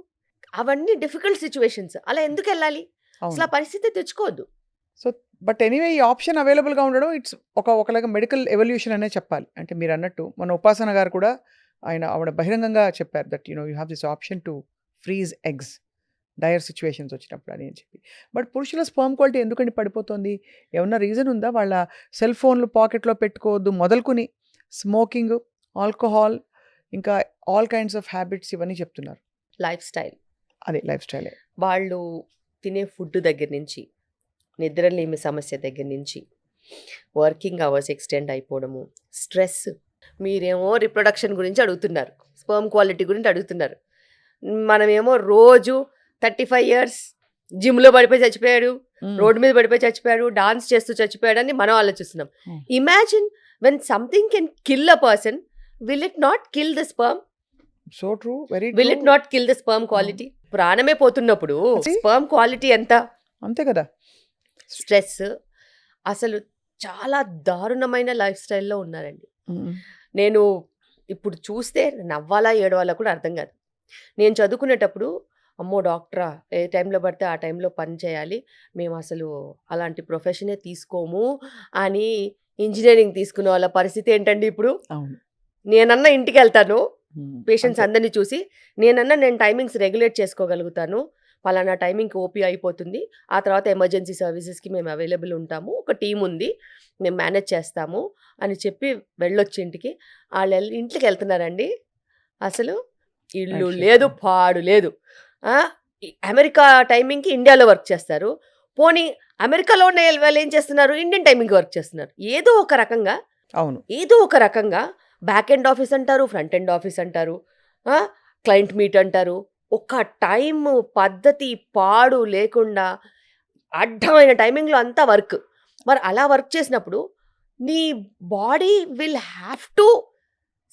అవన్నీ డిఫికల్ట్ సిచ్యువేషన్స్. అలా ఎందుకు వెళ్ళాలి? అసలు ఆ పరిస్థితి తెచ్చుకోవద్దు. సో బట్ ఎనీవే ఈ ఆప్షన్ అవైలబుల్గా ఉండడం ఇట్స్ ఒకలాగా మెడికల్ ఎవల్యూషన్ అనే చెప్పాలి. అంటే మీరు అన్నట్టు మన ఉపాసన గారు కూడా ఆవిడ బహిరంగంగా చెప్పారు that you have this option to freeze eggs dire situations వచ్చినప్పుడు అని చెప్పి. బట్ పురుషుల స్పర్మ్ క్వాలిటీ ఎందుకంటే పడిపోతుంది? ఏమన్నా రీజన్ ఉందా? వాళ్ళ సెల్ ఫోన్లు పాకెట్లో పెట్టుకోవద్దు మొదలుకొని స్మోకింగ్, ఆల్కహాల్, ఇంకా ఆల్ కైండ్స్ ఆఫ్ హ్యాబిట్స్ ఇవన్నీ చెప్తున్నారు. Life style. అదే లైఫ్ స్టైలే. వాళ్ళు తినే ఫుడ్ దగ్గర నుంచి, నిద్రలేమి సమస్య దగ్గర నుంచి, వర్కింగ్ అవర్స్ ఎక్స్టెండ్ అయిపోవడము, స్ట్రెస్. మీరేమో రిప్రొడక్షన్ గురించి అడుగుతున్నారు, స్పర్మ్ క్వాలిటీ గురించి అడుగుతున్నారు. మనమేమో రోజు 35 years జిమ్లో పడిపోయి చచ్చిపోయాడు, రోడ్డు మీద పడిపోయి చచ్చిపోయాడు, డాన్స్ చేస్తూ చచ్చిపోయాడు అని మనం ఆలోచిస్తున్నాం. Imagine when something can kill a person, will it not kill the sperm? So true, very true. Will it not kill the sperm quality? ప్రాణమే పోతున్నప్పుడు స్పర్మ్ క్వాలిటీ ఎంత? అంతే కదా. స్ట్రెస్. అసలు చాలా దారుణమైన లైఫ్ స్టైల్లో ఉన్నారండి. నేను ఇప్పుడు చూస్తే నవ్వాలా ఏడవాలా కూడా అర్థం కాదు. నేను చదువుకునేటప్పుడు అమ్మో డాక్టరా, ఏ టైంలో పడితే ఆ టైంలో పని చేయాలి, మేము అసలు అలాంటి ప్రొఫెషనే తీసుకోము అని ఇంజనీరింగ్ తీసుకునే వాళ్ళ పరిస్థితి ఏంటండి ఇప్పుడు? నేనన్నా ఇంటికి వెళ్తాను పేషెంట్స్ అందరినీ చూసి, నేను టైమింగ్స్ రెగ్యులేట్ చేసుకోగలుగుతాను, పలానా టైమింగ్కి ఓపీ అయిపోతుంది, ఆ తర్వాత ఎమర్జెన్సీ సర్వీసెస్కి మేము అవైలబుల్ ఉంటాము, ఒక టీం ఉంది, మేము మేనేజ్ చేస్తాము అని చెప్పి వెళ్ళొచ్చి ఇంటికి. వాళ్ళు ఇంటికి వెళ్తున్నారండి, అసలు ఇల్లు లేదు, పాడు లేదు. అమెరికా టైమింగ్కి ఇండియాలో వర్క్ చేస్తారు. పోనీ అమెరికాలో ఉన్న వాళ్ళు ఏం చేస్తున్నారు, ఇండియన్ టైమింగ్కి వర్క్ చేస్తున్నారు. ఏదో ఒక రకంగా అవును, ఏదో ఒక రకంగా బ్యాక్ ఎండ్ ఆఫీస్ అంటారు, ఫ్రంట్ ఎండ్ ఆఫీస్ అంటారు, క్లయింట్ మీట్ అంటారు. ఒక టైం పద్ధతి పాడు లేకుండా అడ్డమైన టైమింగ్లో అంతా వర్క్. మరి అలా వర్క్ చేసినప్పుడు నీ body will have to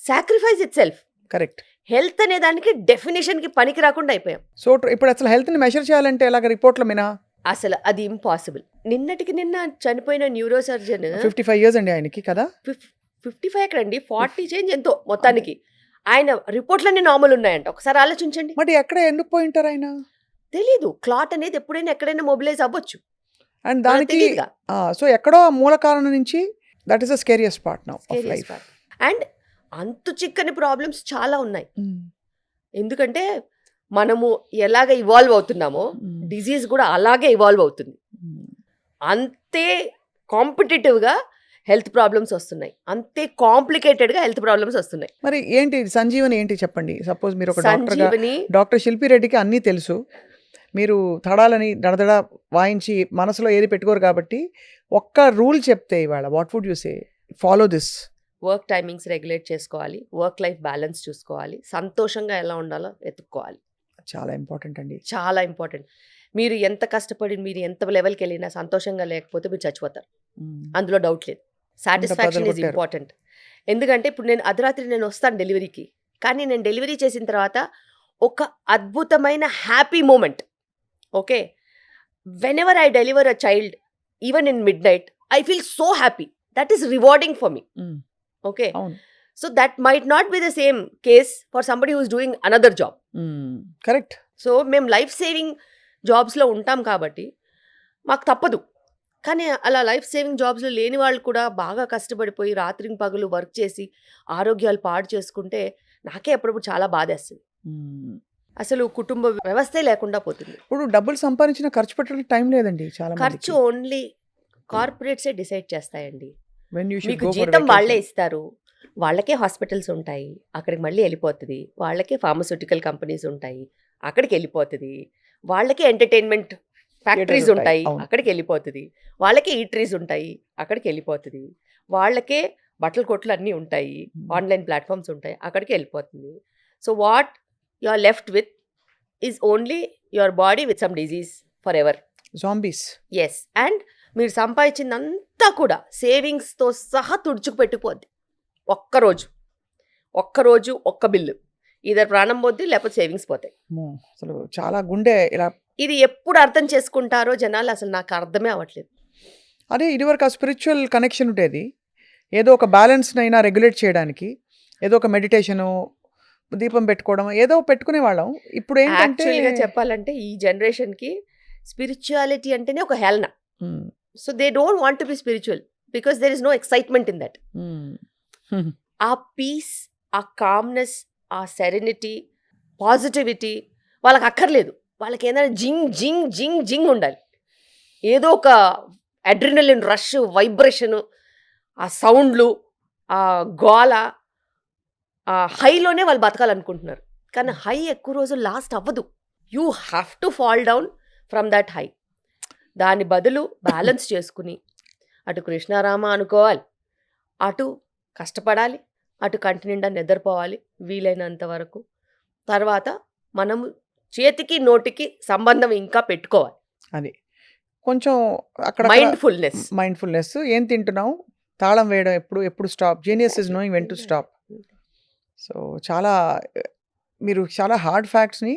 sacrifice it self. Correct. Health అనే దానికి డెఫినేషన్కి పనికి రాకుండా అయిపోయాం. సో ఇప్పుడు అసలు హెల్త్ని మెజర్ చేయాలంటే ఎలాగ, రిపోర్ట్ల మీద? అసలు అది ఇంపాసిబుల్. నిన్నటికి నిన్న చనిపోయిన న్యూరో సర్జన్ 55 years అండి ఆయనకి కదా. 55 ఎక్కడండి, 40 చేంజ్ ఎంతో మొత్తానికి. ఆయన రిపోర్ట్లన్నీ నార్మల్ ఉన్నాయంట. ఒకసారి ఆలోచించండి. మరి ఎక్కడ ఎందుకు పోయింటారు ఆయన? తెలీదు. క్లాట్ అనేది ఎప్పుడైనా ఎక్కడైనా మొబిలైజ్ అవ్వచ్చు. అండ్ దానికి సో ఎక్కడో మూల కారణం నుంచి that is the scariest part now of life. And అంతు చిక్కని ప్రాబ్లమ్స్ చాలా ఉన్నాయి. ఎందుకంటే మనము ఎలాగ ఇవాల్వ్ అవుతున్నామో డిజీజ్ కూడా అలాగే ఇవాల్వ్ అవుతుంది. అంతే కాంపిటేటివ్గా హెల్త్ ప్రాబ్లమ్స్ వస్తున్నాయి, అంతే కాంప్లికేటెడ్గా హెల్త్ ప్రాబ్లమ్స్ వస్తున్నాయి. మరి ఏంటి సంజీవని ఏంటి చెప్పండి. సపోజ్ మీరు ఒక సంజీవని డాక్టర్ శిల్పి రెడ్డికి అన్నీ తెలుసు, మీరు తడాలని దడదడ వాయించి మనసులో ఏది పెట్టుకోరు కాబట్టి ఒక్క రూల్ చెప్తే ఇవాళ what would you say? Follow this. Work timings regulate చేసుకోవాలి, వర్క్ లైఫ్ బ్యాలెన్స్ చూసుకోవాలి, సంతోషంగా ఎలా ఉండాలో వెతుక్కోవాలి. చాలా ఇంపార్టెంట్ అండి, చాలా ఇంపార్టెంట్. మీరు ఎంత కష్టపడి మీరు ఎంత లెవెల్కి వెళ్ళినా సంతోషంగా లేకపోతే మీరు చచ్చిపోతారు, అందులో డౌట్ లేదు. Satisfaction is important. ఎందుకంటే ఇప్పుడు నేను అర్ధరాత్రి నేను వస్తాను డెలివరీకి, కానీ నేను డెలివరీ చేసిన తర్వాత ఒక అద్భుతమైన happy moment. Okay, when ever I deliver a child even in mid night I feel so happy. That is rewarding for me. Okay, so that might not be the same case for somebody who is doing another job. Correct. So మేము life saving జాబ్స్లో ఉంటాం కాబట్టి మాకు తప్పదు. కానీ అలా life saving జాబ్స్లో లేని వాళ్ళు కూడా బాగా కష్టపడిపోయి రాత్రి పగలు వర్క్ చేసి ఆరోగ్యాలు పాడు చేసుకుంటే నాకే అప్పుడప్పుడు చాలా బాధేస్తుంది. అసలు కుటుంబ వ్యవస్థే లేకుండా పోతుంది. ఇప్పుడు డబ్బులు సంపాదించిన ఖర్చు పెట్టడానికి టైం లేదండి చాలా. ఖర్చు ఓన్లీ కార్పొరేట్సే డిసైడ్ చేస్తాయండి. మీకు జీతం వాళ్ళే ఇస్తారు, వాళ్ళకే హాస్పిటల్స్ ఉంటాయి, అక్కడికి మళ్ళీ వెళ్ళిపోతుంది. వాళ్ళకే ఫార్మస్యూటికల్ కంపెనీస్ ఉంటాయి, అక్కడికి వెళ్ళిపోతుంది. వాళ్ళకే ఎంటర్టైన్మెంట్ ఫ్యాక్టరీస్ ఉంటాయి, అక్కడికి వెళ్ళిపోతుంది. వాళ్ళకే ఈటరీస్ ఉంటాయి, అక్కడికి వెళ్ళిపోతుంది. వాళ్ళకే బట్టల కొట్లు అన్నీ ఉంటాయి, ఆన్లైన్ ప్లాట్ఫామ్స్ ఉంటాయి, అక్కడికి వెళ్ళిపోతుంది. So what you are left with is only your body with some disease for ever. Zombies. Yes. And మీరు సంపాదించిందంతా కూడా సేవింగ్స్తో సహా తుడుచుకు పెట్టిపోద్ది. ఒక్కరోజు ఒక్క బిల్లు, ఇద్దరు ప్రాణం పోద్ది, లేకపోతే సేవింగ్స్ పోతాయి. అసలు చాలా గుండె ఇలా. ఇది ఎప్పుడు అర్థం చేసుకుంటారో జనాలు, అసలు నాకు అర్థమే అవ్వట్లేదు. అదే ఇదివరకు ఆ స్పిరిచువల్ కనెక్షన్ ఉండేది, ఏదో ఒక బ్యాలెన్స్నైనా రెగ్యులేట్ చేయడానికి ఏదో ఒక మెడిటేషను, దీపం పెట్టుకోవడం, ఏదో పెట్టుకునే వాళ్ళం. ఇప్పుడు ఏంటంటే చెప్పాలంటే ఈ జనరేషన్కి స్పిరిచువాలిటీ అంటేనే ఒక హేళన. So they don't want to be spiritual because there is no excitement in that. ఆ పీస్, ఆ కామ్నెస్, ఆ సెరెనిటీ, పాజిటివిటీ వాళ్ళకి అక్కర్లేదు. వాళ్ళకి ఏదైనా జింగ్ జింగ్ జింగ్ జింగ్ ఉండాలి. ఏదో ఒక అడ్రినలిన్ రష్, వైబ్రేషను, ఆ సౌండ్లు, ఆ గోల, ఆ హైలోనే వాళ్ళు బతకాలనుకుంటున్నారు. కానీ హై ఎక్కువ రోజులు లాస్ట్ అవ్వదు. You have to fall down from that high. దాని బదులు బ్యాలెన్స్ చేసుకుని అటు కృష్ణారామ అనుకోవాలి, అటు కష్టపడాలి, అటు కంటి నిండా నిద్రపోవాలి వీలైనంత వరకు. తర్వాత మనము చేతికి నోటికి సంబంధం ఇంకా పెట్టుకోవాలి. అది కొంచెం అక్కడ మైండ్ఫుల్నెస్. ఏం తింటున్నావు, తాళం వేయడం, ఎప్పుడు stop. Genius is knowing when to stop. So మీరు చాలా హార్డ్ ఫ్యాక్ట్స్ని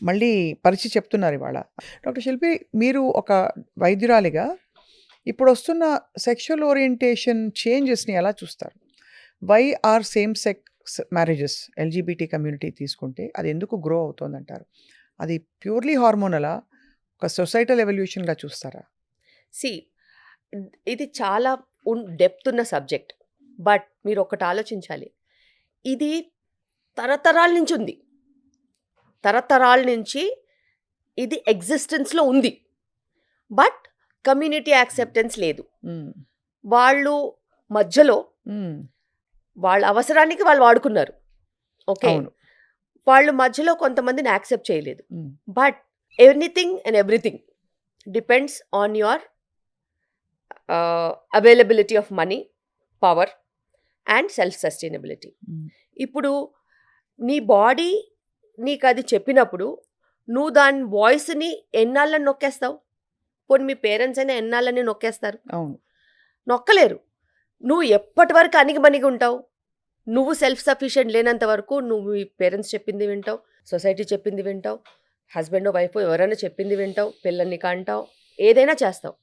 మళ్ళీ పరిచి చెప్తున్నారు ఇవాళ. డాక్టర్ శిల్పి, మీరు ఒక వైద్యురాలిగా ఇప్పుడు వస్తున్న సెక్షువల్ ఓరియంటేషన్ చేంజెస్ని ఎలా చూస్తారు? Why are same sex marriages, LGBT community తీసుకుంటే అది ఎందుకు గ్రో అవుతుందంటారు? అది ప్యూర్లీ హార్మోనలా, ఒక సొసైటల్ ఎవల్యూషన్గా చూస్తారా? ఇది చాలా డెప్త్ ఉన్న సబ్జెక్ట్. బట్ మీరు ఒకటి ఆలోచించాలి, ఇది తరతరాల నుంచి ఉంది. తరతరాల నుంచి ఇది ఎగ్జిస్టెన్స్లో ఉంది, బట్ కమ్యూనిటీ యాక్సెప్టెన్స్ లేదు. వాళ్ళు మధ్యలో వాళ్ళ అవసరానికి వాళ్ళు వాడుకున్నారు, ఓకే. వాళ్ళు మధ్యలో కొంతమందిని యాక్సెప్ట్ చేయలేదు. But anything and everything depends on your availability of money, power and self sustainability. ఇప్పుడు నీ బాడీ నీకు అది చెప్పినప్పుడు నువ్వు దాని వాయిస్ని ఎన్నాళ్ళని నొక్కేస్తావు? పోనీ మీ పేరెంట్స్ అయినా ఎన్నాళ్ళని నొక్కేస్తారు? నొక్కలేరు. నువ్వు ఎప్పటి వరకు అణిగిమణిగి ఉంటావు? నువ్వు సెల్ఫ్ సఫిషియెంట్ లేనంత వరకు నువ్వు మీ పేరెంట్స్ చెప్పింది వింటావు, సొసైటీ చెప్పింది వింటావు, హస్బెండ్ వైఫ్ ఎవరైనా చెప్పింది వింటావు, పిల్లల్ని కంటావు, ఏదైనా చేస్తావు.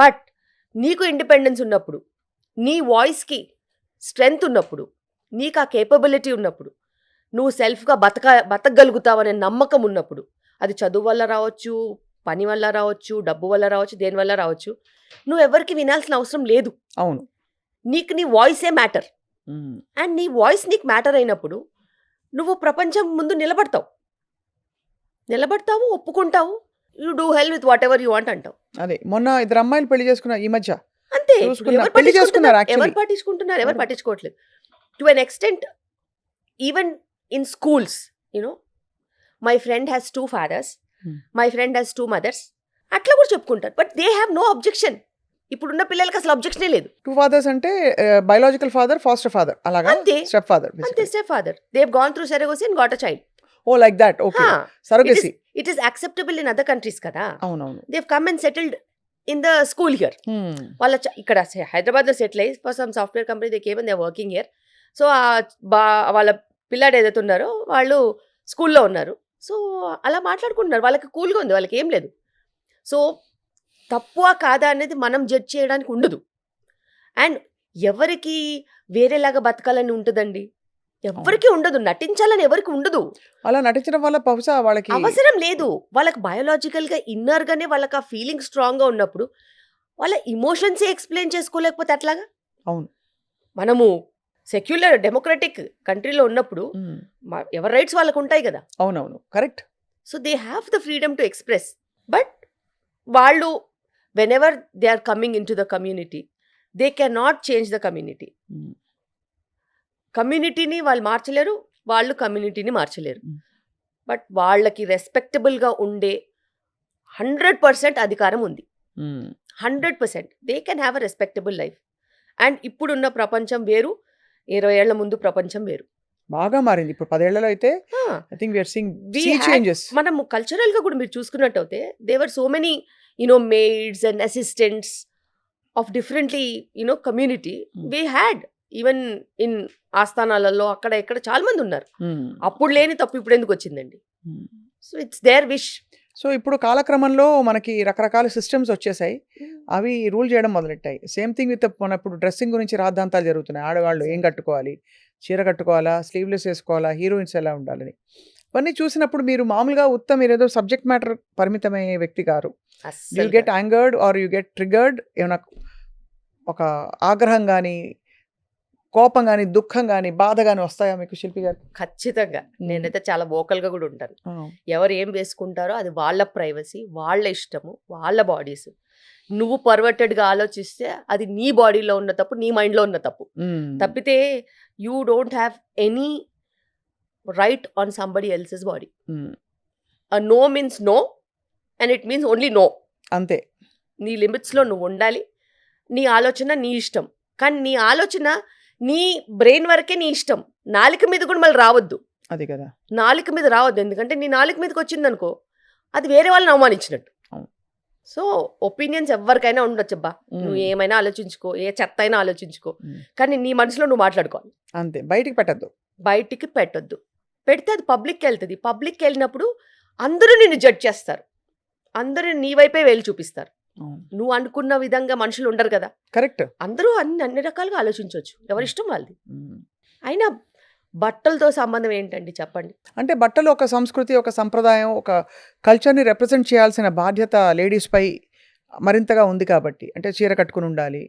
బట్ నీకు ఇండిపెండెన్స్ ఉన్నప్పుడు, నీ వాయిస్కి స్ట్రెంగ్త్ ఉన్నప్పుడు, నీకు ఆ కేపబిలిటీ ఉన్నప్పుడు, నువ్వు సెల్ఫ్గా బతకగలుగుతావనే నమ్మకం ఉన్నప్పుడు, అది చదువు వల్ల రావచ్చు, పని వల్ల రావచ్చు, డబ్బు వల్ల రావచ్చు, దేని వల్ల రావచ్చు, నువ్వు ఎవరికి వినాల్సిన అవసరం లేదు. అవును, నీకు నీ వాయిసే మ్యాటర్. అండ్ నీ వాయిస్ నీకు మ్యాటర్ అయినప్పుడు నువ్వు ప్రపంచం ముందు నిలబడతావు, ఒప్పుకుంటావు. You do hell with whatever you want అంటావు. అదే మొన్న 2 అమ్మాయిలు పెళ్లి చేసుకున్నారు ఈ మధ్య. అంతే, ఎవరు పట్టించుకుంటున్నారు, ఎవరు పట్టించుకోవట్లేదు. To an extent even in schools, you know, my friend has 2 fathers, my friend has 2 mothers, అట్లా కూడా చెప్పుకుంటారు. But they have no objection. ఇప్పుడున్న పిల్లలకి అసలు అబ్జెక్షనే లేదు. 2 fathers అంటే బయోలాజికల్ ఫాదర్, ఫాస్టర్ ఫాదర్, అలాగా అంతే, స్టెప్ ఫాదర్. అంతే, step father. They have gone through surrogacy and got a child. Oh like that, okay. Surrogacy it is acceptable in other countries కదా. అవునవును. They have come and settled in the school here. వాళ్ళ ఇక్కడ హైదరాబాద్లో settle అయ్యి for some software company they came and they are working here. So వాళ్ళ పిల్లాడు ఏదైతే ఉన్నారో వాళ్ళు స్కూల్లో ఉన్నారు. సో అలా మాట్లాడుకుంటున్నారు, వాళ్ళకి కూల్గా ఉంది, వాళ్ళకి ఏం లేదు. సో తక్కువ కాదా అనేది మనం జడ్జ్ చేయడానికి ఉండదు. అండ్ ఎవరికి వేరేలాగా బతకాలని ఉంటుందండి? ఎవరికి ఉండదు. నటించాలని ఎవరికి ఉండదు. అలా నటించడం వల్ల బహుశా వాళ్ళకి అవసరం లేదు. వాళ్ళకి బయోలాజికల్గా ఇన్నర్గానే వాళ్ళకి ఆ ఫీలింగ్ స్ట్రాంగ్గా ఉన్నప్పుడు వాళ్ళ ఇమోషన్సే ఎక్స్ప్లెయిన్ చేసుకోలేకపోతే అట్లాగా. అవును, మనము సెక్యులర్ డెమోక్రటిక్ కంట్రీలో ఉన్నప్పుడు ఎవరి రైట్స్ వాళ్ళకు ఉంటాయి కదా. అవునవును, correct. So they have the freedom to express. But వాళ్ళు whenever they are coming in to the community, they can not change the community. కమ్యూనిటీని వాళ్ళు మార్చలేరు, వాళ్ళు కమ్యూనిటీని మార్చలేరు. బట్ వాళ్ళకి రెస్పెక్టబుల్గా ఉండే 100% అధికారం ఉంది. 100% they can have a respectable life. And ఇప్పుడున్న ప్రపంచం వేరు, 20 ఏళ్ల ముందు ప్రపంచం వేరు. బాగా మారింది. ఇప్పుడు 10 ఏళ్లలో అయితే I think we are seeing sea changes. మనం కల్చరల్ గా కూడా మీరు చూసుకున్నట్టయితే there were so many maids and assistants of differently community we had even in ఆస్థానాలలో అక్కడ ఇక్కడ చాలా మంది ఉన్నారు. అప్పుడు లేని తప్పు ఇప్పుడు ఎందుకు వచ్చిందండి? So it's their wish. So ఇప్పుడు కాలక్రమంలో మనకి రకరకాల సిస్టమ్స్ వచ్చేసాయి, అవి రూల్ చేయడం మొదలెట్టాయి. సేమ్ థింగ్ విత్ మన ఇప్పుడు డ్రెస్సింగ్ గురించి రాద్ధాంతాలు జరుగుతున్నాయి. ఆడవాళ్ళు ఏం కట్టుకోవాలి, చీర కట్టుకోవాలా, స్లీవ్లెస్ వేసుకోవాలా, హీరోయిన్స్ ఎలా ఉండాలని, ఇవన్నీ చూసినప్పుడు మీరు మామూలుగా మీరు ఏదో సబ్జెక్ట్ మ్యాటర్ పరిమితమయ్యే వ్యక్తి గారు. You get angered or you get triggered? ఏమైనా ఒక ఆగ్రహం కానీ, కోపం కానీ, దుఃఖం కానీ, బాధ కానీ వస్తాయా మీకు శిల్పి గారు? ఖచ్చితంగా. నేనైతే చాలా వోకల్గా కూడా ఉంటాను. ఎవరు ఏం వేసుకుంటారో అది వాళ్ళ ప్రైవసీ, వాళ్ళ ఇష్టము, వాళ్ళ బాడీస్. నువ్వు పర్వర్టెడ్గా ఆలోచిస్తే అది నీ బాడీలో ఉన్న తప్పు, నీ మైండ్లో ఉన్న తప్పు. తప్పితే you don't have any right on somebody else's body. No means no and it means only no. అంతే. నీ లిమిట్స్లో నువ్వు ఉండాలి. నీ ఆలోచన నీ ఇష్టం, కానీ నీ ఆలోచన నీ బ్రెయిన్ వరకే నీ ఇష్టం. నాలుక మీద కూడా మళ్ళీ రావద్దు. అది కదా, నాలుక మీద రావద్దు. ఎందుకంటే నీ నాలుక మీదకి వచ్చిందనుకో అది వేరే వాళ్ళని అవమానించినట్టు. సో ఒపీనియన్స్ ఎవరికైనా ఉండొచ్చబ్బా, నువ్వు ఏమైనా ఆలోచించుకో, ఏ చెత్త అయినా ఆలోచించుకో, కానీ నీ మనసులో నువ్వు మాట్లాడుకోవాలి. అంతే, బయటికి పెట్టద్దు. బయటికి పెట్టొద్దు. పెడితే అది పబ్లిక్కి వెళ్తుంది. పబ్లిక్కి వెళ్ళినప్పుడు అందరూ నిన్ను జడ్జ్ చేస్తారు, అందరూ నీ వైపే వేలు చూపిస్తారు. నువ్వు అనుకున్న విధంగా మనుషులు ఉండరు కదా. కరెక్ట్. అందరూ అన్ని రకాలుగా ఆలోచించవచ్చు, ఎవరిష్టం వాళ్ళది. అయినా బట్టలతో సంబంధం ఏంటండి చెప్పండి? అంటే బట్టలు ఒక సంస్కృతి, ఒక సంప్రదాయం, ఒక కల్చర్ని రిప్రజెంట్ చేయాల్సిన బాధ్యత లేడీస్పై మరింతగా ఉంది కాబట్టి, అంటే చీర కట్టుకుని ఉండాలి,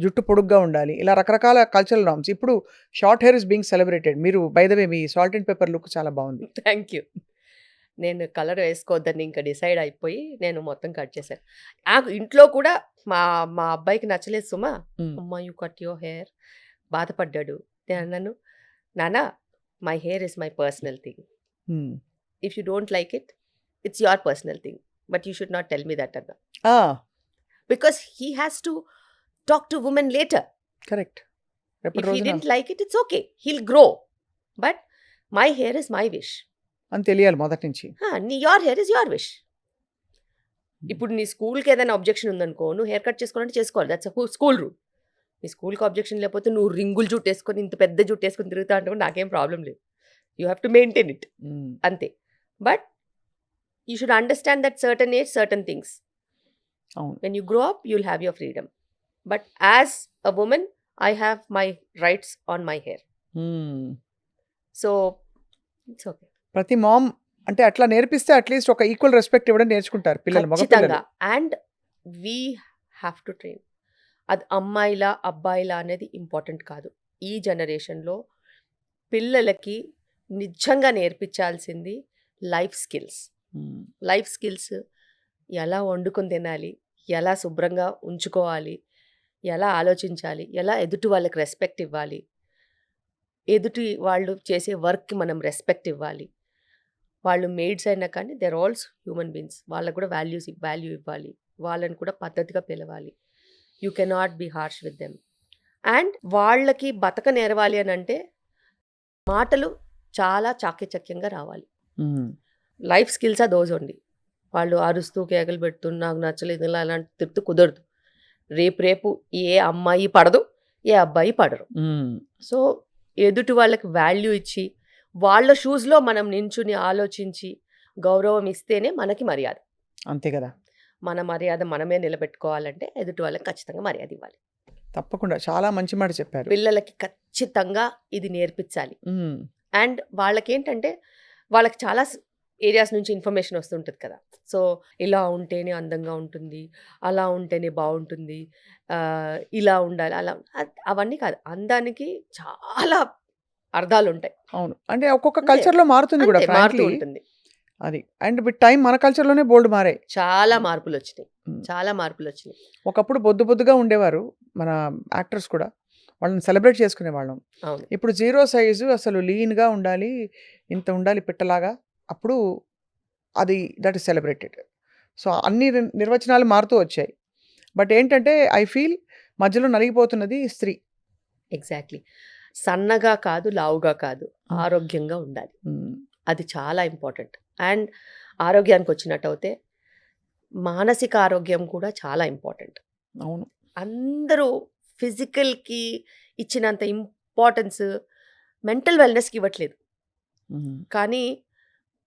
జుట్టు పొడుగ్గా ఉండాలి, ఇలా రకరకాల కల్చరల్ నార్మ్స్. ఇప్పుడు short hair is being celebrated. మీరు బై ద వే మీ సాల్ట్ అండ్ పెప్పర్ లుక్ చాలా బాగుంది. Thank you. నేను కలర్ వేసుకోవద్దని ఇంకా డిసైడ్ అయిపోయి నేను మొత్తం కట్ చేశాను. నాకు ఇంట్లో కూడా మా మా అబ్బాయికి నచ్చలేదు సుమా, అమ్మా యూ కట్ యువర్ హెయిర్, బాధపడ్డాడు. నేను అన్నాను, నానా my hair is my personal thing, if you don't like it it's your personal thing, but you should not tell me that అన్నా, because he has to talk to women later. Correct. If he didn't like it, it's okay. He'll grow. But my hair is my wish. అని తెలియాలి మొదటి నుంచి. Your hair is your wish. ఇప్పుడు నీ స్కూల్కి ఏదైనా objection ఉందనుకో, నువ్వు హెయిర్ కట్ చేసుకోవాలంటే చేసుకోవాలి, దట్స్ స్కూల్ రూల్. నీ స్కూల్కి అబ్జెక్షన్ లేకపోతే నువ్వు రింగులు జుట్టు వేసుకొని ఇంత పెద్ద జుట్టు వేసుకొని తిరుగుతా అంటే నాకేం ప్రాబ్లం లేదు. You have to maintain it, అంతే. But you should understand that certain age certain things. When you grow up you will have your freedom. But as a women I have my rights on my hair. So, it's okay. ప్రతి ma'am అంటే అట్లా నేర్పిస్తే at least ఒక equal respect ఇవ్వడం నేర్చుకుంటారు పిల్లలు, మగ పిల్లలు. And we have to train. అది అమ్మాయిలా అబ్బాయిలా అనేది ఇంపార్టెంట్ కాదు. ఈ జనరేషన్లో పిల్లలకి నిజంగా నేర్పించాల్సింది లైఫ్ స్కిల్స్. లైఫ్ స్కిల్స్, ఎలా వండుకొని తినాలి, ఎలా శుభ్రంగా ఉంచుకోవాలి, ఎలా ఆలోచించాలి, ఎలా ఎదుటి వాళ్ళకి రెస్పెక్ట్ ఇవ్వాలి, ఎదుటి వాళ్ళు చేసే వర్క్కి మనం రెస్పెక్ట్ ఇవ్వాలి. వాళ్ళు మేడ్స్ అయినా కానీ దేర్ ఆల్సో హ్యూమన్ బీయింగ్స్, వాళ్ళకు కూడా వాల్యూ ఇవ్వాలి, వాళ్ళని కూడా పద్ధతిగా పిలవాలి. You cannot be harsh with them. And వాళ్ళకి బతక నేర్వాలి అని అంటే మాటలు చాలా చాకచక్యంగా రావాలి. Life skills those only. వాళ్ళు అరుస్తూ కేకలు పెడుతూ నాకు నచ్చలేదు ఇలా అలాంటి తిడుతూ కుదరదు. రేపు ఏ అమ్మాయి పడదు, ఏ అబ్బాయి పడరు. సో ఎదుటి వాళ్ళకి వాల్యూ ఇచ్చి వాళ్ళ షూస్లో మనం నించుని ఆలోచించి గౌరవం ఇస్తేనే మనకి మర్యాద. అంతే కదా. మన మర్యాద మనమే నిలబెట్టుకోవాలంటే ఎదుటి వాళ్ళకి ఖచ్చితంగా మర్యాద ఇవ్వాలి. తప్పకుండా, చాలా మంచి మాట చెప్పారు. పిల్లలకి ఖచ్చితంగా ఇది నేర్పించాలి. అండ్ వాళ్ళకేంటంటే వాళ్ళకి చాలా ఏరియాస్ నుంచి ఇన్ఫర్మేషన్ వస్తుంటుంది కదా. సో ఇలా ఉంటేనే అందంగా ఉంటుంది, అలా ఉంటేనే బాగుంటుంది, ఇలా ఉండాలి, అలా, అవన్నీ కాదు. అందానికి చాలా అర్థాలు ఉంటాయి. అవును, అంటే ఒక్కొక్క కల్చర్లో మారుతుంది కూడా, మారుతూ ఉంటుంది అది. అండ్ విత్ టైం మన కల్చర్లోనే బోల్డ్ మారాయి, చాలా మార్పులు వచ్చినాయి, చాలా మార్పులు వచ్చినాయి. ఒకప్పుడు బొద్దుగా ఉండేవారు మన యాక్టర్స్ కూడా, వాళ్ళని సెలబ్రేట్ చేసుకునేవాళ్ళం. ఇప్పుడు 0 సైజు, అసలు లీన్గా ఉండాలి, ఇంత ఉండాలి పిట్టలాగా, అప్పుడు అది దట్ ఈస్ సెలబ్రేటెడ్. సో అన్ని నిర్వచనాలు మారుతూ వచ్చాయి. బట్ ఏంటంటే ఐ ఫీల్ మధ్యలో నలిగిపోతున్నది స్త్రీ. ఎగ్జాక్ట్లీ. సన్నగా కాదు, లావుగా కాదు, ఆరోగ్యంగా ఉండాలి, అది చాలా ఇంపార్టెంట్. అండ్ ఆరోగ్యానికి వచ్చినట్టు అయితే మానసిక ఆరోగ్యం కూడా చాలా ఇంపార్టెంట్. అవును, అందరూ ఫిజికల్కి ఇచ్చినంత ఇంపార్టెన్స్ మెంటల్ వెల్నెస్కి ఇవ్వట్లేదు. కానీ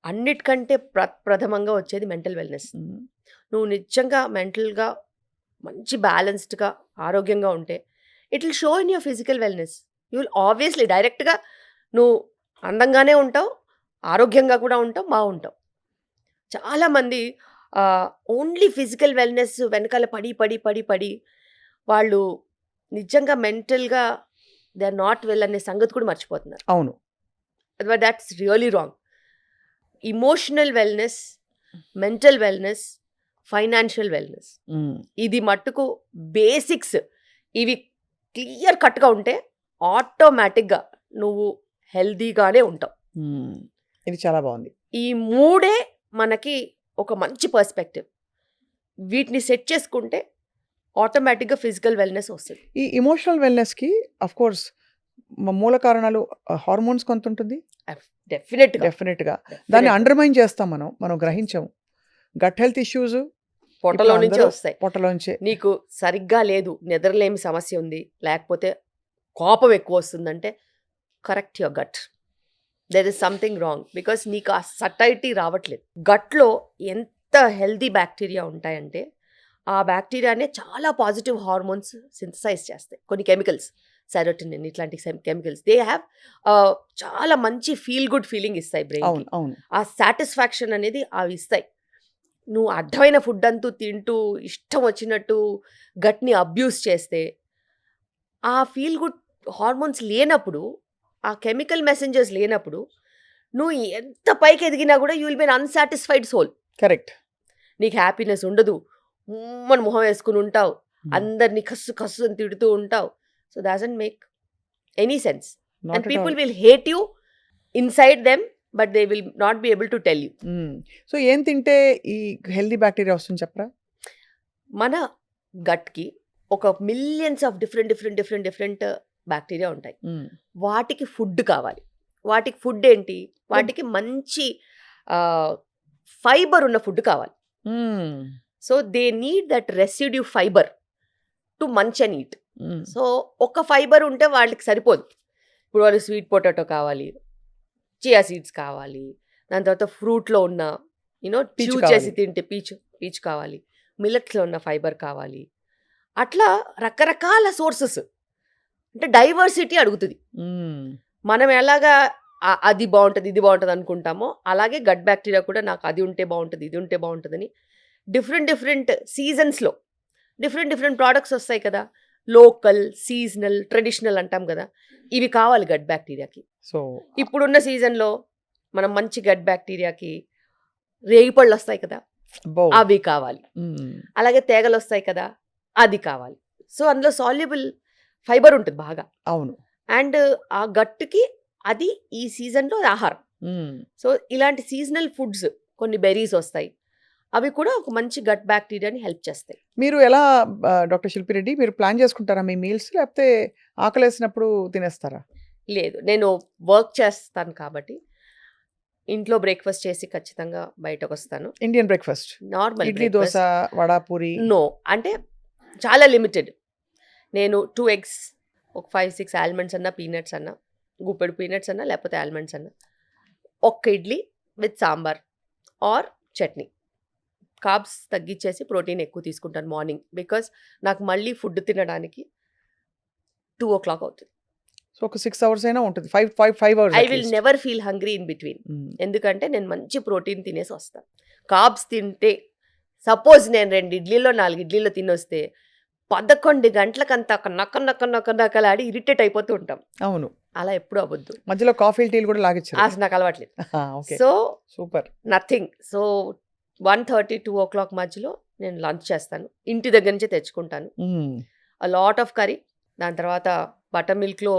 అన్నిటికంటే ప్రథమంగా వచ్చేది మెంటల్ వెల్నెస్. నువ్వు నిజంగా మెంటల్గా మంచి బ్యాలెన్స్డ్గా ఆరోగ్యంగా ఉంటే it will show in your physical wellness. You will obviously డైరెక్ట్గా నువ్వు అందంగానే ఉంటావు, ఆరోగ్యంగా కూడా ఉంటావు, బాగుంటావు. చాలామంది ఓన్లీ ఫిజికల్ వెల్నెస్ వెనకాల పడి పడి పడి పడి వాళ్ళు నిజంగా మెంటల్గా దే ఆర్ నాట్ వెల్ అనే సంగతి కూడా మర్చిపోతున్నారు. అవును, that's really wrong. Emotional wellness, mental wellness, financial wellness, ఇది మట్టుకు బేసిక్స్. ఇవి క్లియర్ కట్గా ఉంటే ఆటోమేటిక్గా నువ్వు హెల్దీగానే ఉంటావు. ఇది చాలా బాగుంది. ఈ మూడే మనకి ఒక మంచి పర్స్పెక్టివ్. వీటిని సెట్ చేసుకుంటే ఆటోమేటిక్గా ఫిజికల్ వెల్నెస్ వస్తుంది. ఈ ఇమోషనల్ వెల్నెస్కి అఫ్ కోర్స్ మూల కారణాలు హార్మోన్స్ కొంత ఉంటుంది. డెఫినెట్గా దాన్ని అండర్మైన్ చేస్తాం, మనం గ్రహించాము. గట్ హెల్త్ ఇష్యూస్ పొట్టలో నుంచే వస్తాయి. పొట్టలోంచే నీకు సరిగ్గా లేదు, నిద్రలేమి సమస్య ఉంది, లేకపోతే కోపం ఎక్కువ వస్తుందంటే correct your gut. There is something wrong because నీకు ఆ సటైటీ రావట్లేదు. గట్లో ఎంత హెల్దీ బ్యాక్టీరియా ఉంటాయంటే ఆ బ్యాక్టీరియానే చాలా పాజిటివ్ హార్మోన్స్ సింథసైజ్ చేస్తాయి. కొన్ని కెమికల్స్, సెరోటోనిన్ ఇట్లాంటి కెమికల్స్, దే హ్యావ్ చాలా మంచి ఫీల్ గుడ్ ఫీలింగ్ ఇస్తాయి బ్రెయిన్. ఆ సాటిస్ఫాక్షన్ అనేది అవి ఇస్తాయి. నువ్వు అడ్డమైన ఫుడ్ అంటూ తింటూ ఇష్టం వచ్చినట్టు గట్ని అబ్యూస్ చేస్తే ఆ ఫీల్ గుడ్ హార్మోన్స్ లేనప్పుడు, ఆ కెమికల్ మెసెంజర్స్ లేనప్పుడు నువ్వు ఎంత పైకి ఎదిగినా కూడా you will be unsatisfied soul. Correct. నీకు హ్యాపీనెస్ ఉండదు, మన మొహం వేసుకుని ఉంటావు, అందరినీ కస్సు కస్సు అని తిడుతూ ఉంటావు. So doesn't make any sense. And people will hate you inside them but they will not be able to tell you. So ఏం తింటే ఈ హెల్దీ బ్యాక్టీరియా వస్తుంది చెప్పరా? మన గట్కి ఒక మిలియన్స్ ఆఫ్ డిఫరెంట్ బ్యాక్టీరియా ఉంటాయి. వాటికి ఫుడ్ కావాలి. వాటికి ఫుడ్ ఏంటి? వాటికి మంచి ఫైబర్ ఉన్న ఫుడ్ కావాలి. So they need that residue fibre to munch and eat. So ఒక ఫైబర్ ఉంటే వాళ్ళకి సరిపోదు. ఇప్పుడు వాళ్ళు స్వీట్ పొటాటో కావాలి, చియా సీడ్స్ కావాలి, దాని తర్వాత ఫ్రూట్లో ఉన్న Peach చూ చేసి తింటే పీచ్ కావాలి, మిల్లెట్స్లో ఉన్న ఫైబర్ కావాలి. అట్లా రకరకాల సోర్సెస్, అంటే డైవర్సిటీ అడుగుతుంది. మనం ఎలాగా అది బాగుంటుంది ఇది బాగుంటుంది అనుకుంటామో అలాగే గట్ బ్యాక్టీరియా కూడా నాకు అది ఉంటే బాగుంటుంది ఇది ఉంటే బాగుంటుందని డిఫరెంట్ సీజన్స్లో డిఫరెంట్ ప్రోడక్ట్స్ వస్తాయి కదా. లోకల్, సీజనల్, ట్రెడిషనల్ అంటాం కదా. ఇవి కావాలి గట్ బ్యాక్టీరియాకి. సో ఇప్పుడున్న సీజన్లో మనం మంచి గట్ బ్యాక్టీరియాకి రేగిపళ్ళు వస్తాయి కదా, అవి కావాలి. అలాగే తేగలు వస్తాయి కదా, అది కావాలి. సో అందులో సాల్యుబుల్ ఫైబర్ ఉంటుంది బాగా. అవును. అండ్ ఆ గట్టుకి అది ఈ సీజన్లో ఆహారం. సో ఇలాంటి సీజనల్ ఫుడ్స్, కొన్ని బెర్రీస్ వస్తాయి, అవి కూడా ఒక మంచి గట్ బ్యాక్టీరియాని హెల్ప్ చేస్తాయి. మీరు ఎలా డాక్టర్ శిల్పిరెడ్డి మీరు ప్లాన్ చేసుకుంటారా మీ మీల్స్, లేకపోతే ఆకలేసినప్పుడు తినేస్తారా? లేదు, నేను వర్క్ చేస్తాను కాబట్టి ఇంట్లో బ్రేక్ఫాస్ట్ చేసి ఖచ్చితంగా బయటకు వస్తాను. Indian breakfast, normal idli, dosa, vada, puri? No, అంటే చాలా లిమిటెడ్. నేను 2 eggs, ఒక 5-6 ఆల్మండ్స్ అన్నా, పీనట్స్ అన్నా, గుప్పెడు పీనట్స్ అన్నా, లేకపోతే ఆల్మండ్స్ అన్నా, ఒక్క idli with sambar or chutney. Carbs తగ్గించేసి ప్రోటీన్ ఎక్కువ తీసుకుంటాను మార్నింగ్, బికాస్ నాకు మళ్ళీ ఫుడ్ తినడానికి 2 o'clock అవుతుంది. సో ఒక 6 hours అయినా ఉంటుంది, 5 hours. I will never feel hungry in between. ఎందుకంటే నేను మంచి ప్రోటీన్ తినేసి వస్తాను. కార్బ్స్ తింటే, సపోజ్ నేను 2 ఇడ్లీలో 4 ఇడ్లీలో తినొస్తే 11 గంటలకంతా నక్కలాడి ఇరిటేట్ అయిపోతూ ఉంటాం. అవును, అలా ఎప్పుడు అవ్వద్దు. మధ్యలో కాఫీ టీలు కూడా లాగిచ్చారు. అసలు నాకు అలవాట్లేదు. Okay, so super. Nothing. So 1:30-2 o'clock మధ్యలో నేను లంచ్ చేస్తాను. ఇంటి దగ్గర నుంచే తెచ్చుకుంటాను. లాట్ ఆఫ్ కర్రీ, దాని తర్వాత బటర్ మిల్క్లో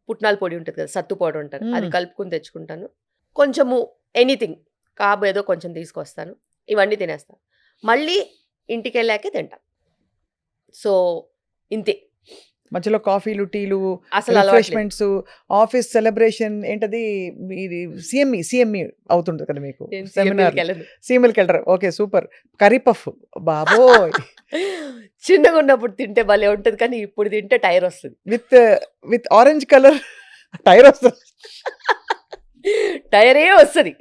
పుట్నాల పొడి ఉంటుంది కదా, సత్తు పొడి ఉంటుంది, అది కలుపుకుని తెచ్చుకుంటాను. కొంచెము ఎనీథింగ్ కార్బ్ ఏదో కొంచెం తీసుకొస్తాను. ఇవన్నీ తినేస్తాను. మళ్ళీ ఇంటికి వెళ్ళాకే తింటాను. సో ఇంతే. మధ్యలో కాఫీలు, టీలు, అసలు రిఫ్రెష్మెంట్స్, ఆఫీస్ సెలబ్రేషన్ ఏంటది ఇది సిఎంఈ అవుతుంటుంది కదా మీకు సెమినార్, సిఎంఎల్కి వెళ్ళరు. Okay, super. కర్రీ పఫ్, బాబోయ్. చిన్నగా ఉన్నప్పుడు తింటే భలే ఉంటుంది, కానీ ఇప్పుడు తింటే టైర్ వస్తుంది. విత్ ఆరెంజ్ కలర్ టైర్ వస్తుంది, టైరే వస్తుంది.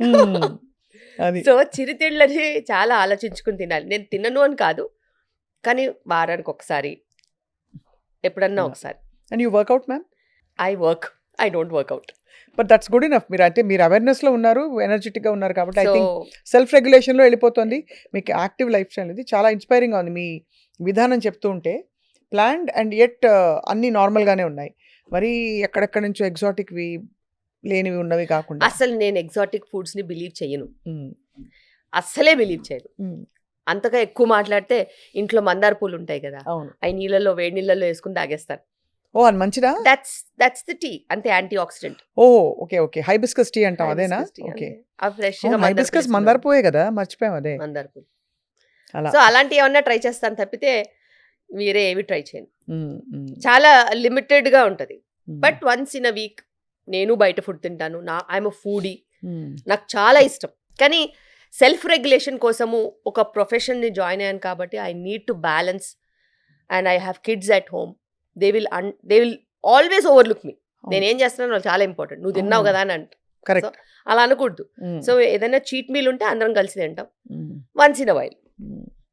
అది. సో చిరుతిళ్ళని చాలా ఆలోచించుకుని తినాలి. నేను తినను అని కాదు, కానీ వారానికి ఒకసారి, ఎప్పుడన్నా ఒకసారి. And you workout ma'am? I don't workout. But that's good enough. మీరు అవేర్నెస్లో ఉన్నారు, ఎనర్జెటిక్గా ఉన్నారు కాబట్టి ఐ సో థింక్ సెల్ఫ్ రెగ్యులేషన్లో వెళ్ళిపోతుంది. మీకు యాక్టివ్ లైఫ్ స్టైల్ ఇది చాలా ఇన్స్పైరింగ్గా ఉంది. మీ విధానం చెప్తూ ఉంటే ప్లాన్డ్ అండ్ ఎట్ అన్నీ నార్మల్గానే ఉన్నాయి. మరి ఎక్కడెక్కడి నుంచో ఎగ్జాటిక్వి లేనివి ఉన్నవి కాకుండా. అసలు నేను ఎగ్జాటిక్ ఫుడ్స్ని బిలీవ్ చేయను, అస్సలే బిలీవ్ చేయను. అంతగా ఎక్కువ మాట్లాడితే ఇంట్లో మందార పూలు ఉంటాయి కదా, అవును, అవి నీళ్ళలో, వేడి నీళ్ళలో వేసుకుని తాగేస్తాను. ఓ అది మంచిదా? దట్స్ ది టీ, అంతే, యాంటీ ఆక్సిడెంట్. ఓ ఓకే ఓకే, హైబిస్కస్ టీ అంటాం అదేనా? ఓకే, హైబిస్కస్ మందార పూయే కదా, మర్చిపోయాం అదే మందార పూలు. అలా. సో అలాంటివి ఏమన్నా ట్రై చేస్తాను తప్పితే వేరే ఏవి ట్రై చేయను. చాలా లిమిటెడ్గా ఉంటుంది. But once in a week నేను బయట ఫుడ్ తింటాను. ఐఎమ్ అ ఫుడీ, నాకు చాలా ఇష్టం. కానీ సెల్ఫ్ రెగ్యులేషన్ కోసము ఒక ప్రొఫెషన్ని జాయిన్ అయ్యాను కాబట్టి I need to balance and I have kids at home. They will always overlook me. నేనేం చేస్తున్నాను వాళ్ళు చాలా ఇంపార్టెంట్, నువ్వు తిన్నావు కదా అని అంట. కరెక్ట్, అలా అనకూడదు. సో ఏదైనా చీట్ మీల్ ఉంటే అందరం కలిసి తింటాం. Once in a while,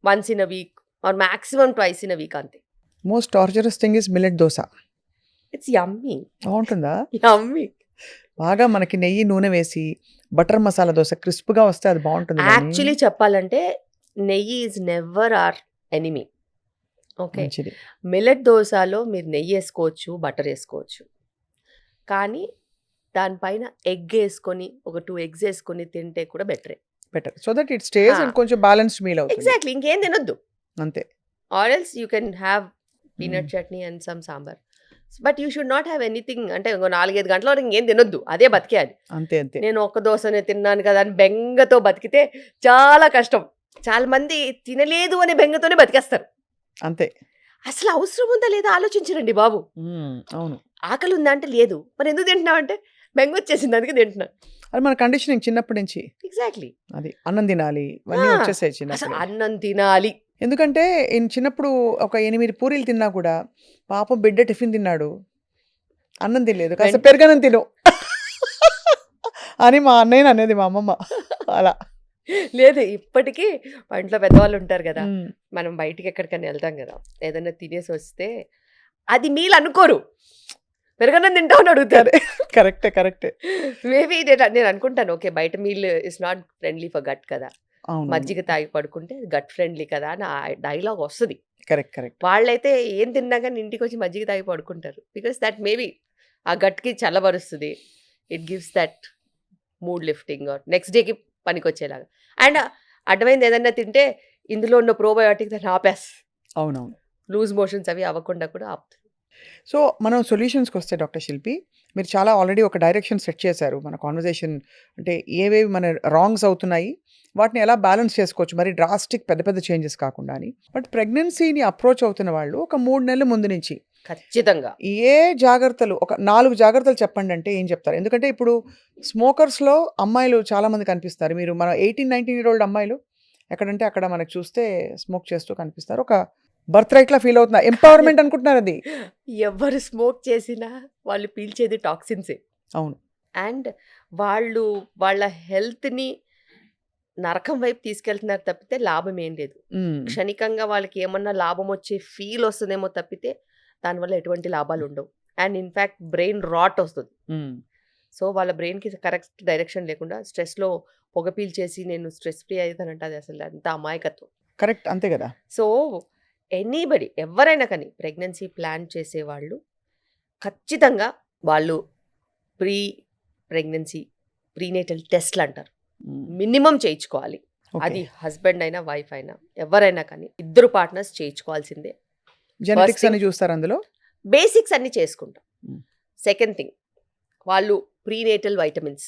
once in a week or maximum twice in a week, అంతే. Most torturous thing is millet dosa. It's yummy. బాగుంటుందా? యమ్మీ. బాగా మనకి నెయ్యి, నూనె వేసి బటర్ మసాలా దోశ క్రిస్ప్గా వస్తే అది బాగుంటుంది. యాక్చువల్లీ చెప్పాలంటే neyyi is never our enemy. Okay, millet దోశలో మీరు నెయ్యి వేసుకోవచ్చు, బటర్ వేసుకోవచ్చు, కానీ దానిపైన ఎగ్ వేసుకొని ఒక 2 eggs వేసుకొని తింటే కూడా బెటరే. Better. So that it stays ఆ. అండ్ కొంచెం బ్యాలెన్స్డ్ మీల్ అవుతుంది. ఎగ్జాక్ట్లీ, ఇంకేం తినొద్దు. అంతే. Or else you can have peanut chutney and some sambar. But you should not have anything, అంటే 4-5 గంటల వరకు ఇంకేం తినొద్దు, అదే బతికేయాలి. అంతే అంతే. నేను ఒక్క దోశనే తిన్నాను కదా అని బెంగతో బతికితే చాలా కష్టం. చాలా మంది తినలేదు అనే బెంగతోనే బతికేస్తారు. అంతే. అసలు అవసరం ఉందా లేదా ఆలోచించరండి బాబు. అవును. ఆకలి ఉందా అంటే లేదు, మరి ఎందుకు తింటున్నావు అంటే బెంగ వచ్చేసింది అందుకే తింటున్నాను. అది మన కండిషనింగ్ చిన్నప్పటి నుంచి. ఎగ్జాక్ట్లీ. అది అన్నం తినాలి ఇవన్నీ వచ్చేసాయి అసలు చిన్నప్పుడు. అన్నం తినాలి. ఎందుకంటే చిన్నప్పుడు ఒక 8 పూరీలు తిన్నా కూడా పాపం బిడ్డ టిఫిన్ తిన్నాడు, అన్నం తినలేదు, కాస్త పెరగనం తిను అని మా అన్నయ్య అనేది మా అమ్మమ్మ. అలా లేదు, ఇప్పటికీ మా ఇంట్లో పెద్దవాళ్ళు ఉంటారు కదా, మనం బయటికి ఎక్కడికైనా వెళ్తాం కదా, ఏదైనా తినేసి వస్తే అది మీల్ అనుకోరు, పెరగనం తింటావు అని అడుగుతారు. కరెక్టే కరెక్టే. మేబీ నేను అనుకుంటాను, ఓకే బయట meal is not friendly for gut కదా, మజ్జిగ తాగి పడుకుంటే గట్ ఫ్రెండ్లీ కదా అని ఆ డైలాగ్ వస్తుంది. Correct correct. వాళ్ళైతే ఏం తిన్నా కానీ ఇంటికి వచ్చి మజ్జిగ తాగి పడుకుంటారు, బికాస్ దట్ మేబీ ఆ గట్కి చల్లబరుస్తుంది. It gives that mood lifting or next డేకి పనికొచ్చేలాగా. అండ్ అడ్డమైంది ఏదన్నా తింటే ఇందులో ఉన్న ప్రోబయోటిక్ దాన్ని ఆపేస్. అవునవును. లూజ్ మోషన్స్ అవి అవ్వకుండా కూడా ఆపుతుంది. సో మనం సొల్యూషన్స్కి వస్తే డాక్టర్ శిల్పి, మీరు చాలా ఆల్రెడీ ఒక డైరెక్షన్ సెట్ చేశారు మన కాన్వర్జేషన్. అంటే ఏవేవి మన రాంగ్స్ అవుతున్నాయి, వాటిని ఎలా బ్యాలెన్స్ చేసుకోవచ్చు, మరి డ్రాస్టిక్ పెద్ద పెద్ద చేంజెస్ కాకుండా అని. బట్ ప్రెగ్నెన్సీని అప్రోచ్ అవుతున్న వాళ్ళు ఒక 3 నెలల ముందు నుంచి ఖచ్చితంగా ఏ జాగ్రత్తలు, ఒక 4 జాగ్రత్తలు చెప్పండి అంటే ఏం చెప్తారు? ఎందుకంటే ఇప్పుడు స్మోకర్స్లో అమ్మాయిలు చాలామంది కనిపిస్తారు. మీరు మన 18-19 year old అమ్మాయిలు ఎక్కడంటే అక్కడ మనకు చూస్తే స్మోక్ చేస్తూ కనిపిస్తారు. ఒక బర్త్ రైట్లా ఫీల్ అవుతున్నారు, ఎంపవర్మెంట్ అనుకుంటున్నారు అది. ఎవరు స్మోక్ చేసినా వాళ్ళు పీల్చేది టాక్సిన్సే. అవును. అండ్ వాళ్ళు వాళ్ళ హెల్త్ని నరకం వైపు తీసుకెళ్తున్నారు తప్పితే లాభం ఏం లేదు. క్షణికంగా వాళ్ళకి ఏమన్నా లాభం వచ్చే ఫీల్ వస్తుందేమో తప్పితే దానివల్ల ఎటువంటి లాభాలు ఉండవు. అండ్ ఇన్ఫ్యాక్ట్ బ్రెయిన్ రాట్ వస్తుంది. సో వాళ్ళ బ్రెయిన్కి కరెక్ట్ డైరెక్షన్ లేకుండా స్ట్రెస్లో పొగ పీల్చేసి నేను స్ట్రెస్ ఫ్రీ అవుతానంటే అది అసలు అంత అమాయకత్వం. కరెక్ట్, అంతే కదా. సో ఎనీబడి ఎవరైనా కానీ ప్రెగ్నెన్సీ ప్లాన్ చేసేవాళ్ళు ఖచ్చితంగా వాళ్ళు ప్రెగ్నెన్సీ ప్రీనేటల్ టెస్ట్లు అంటారు, మినిమం చేయించుకోవాలి. అది హస్బెండ్ అయినా వైఫ్ అయినా ఎవరైనా కానీ ఇద్దరు పార్ట్నర్స్ చేయించుకోవాల్సిందే. జెనెటిక్స్ అని చూస్తారు అందులో, బేసిక్స్ అన్ని చేసుకుంటాం. సెకండ్ థింగ్, వాళ్ళు ప్రీనేటల్ వైటమిన్స్,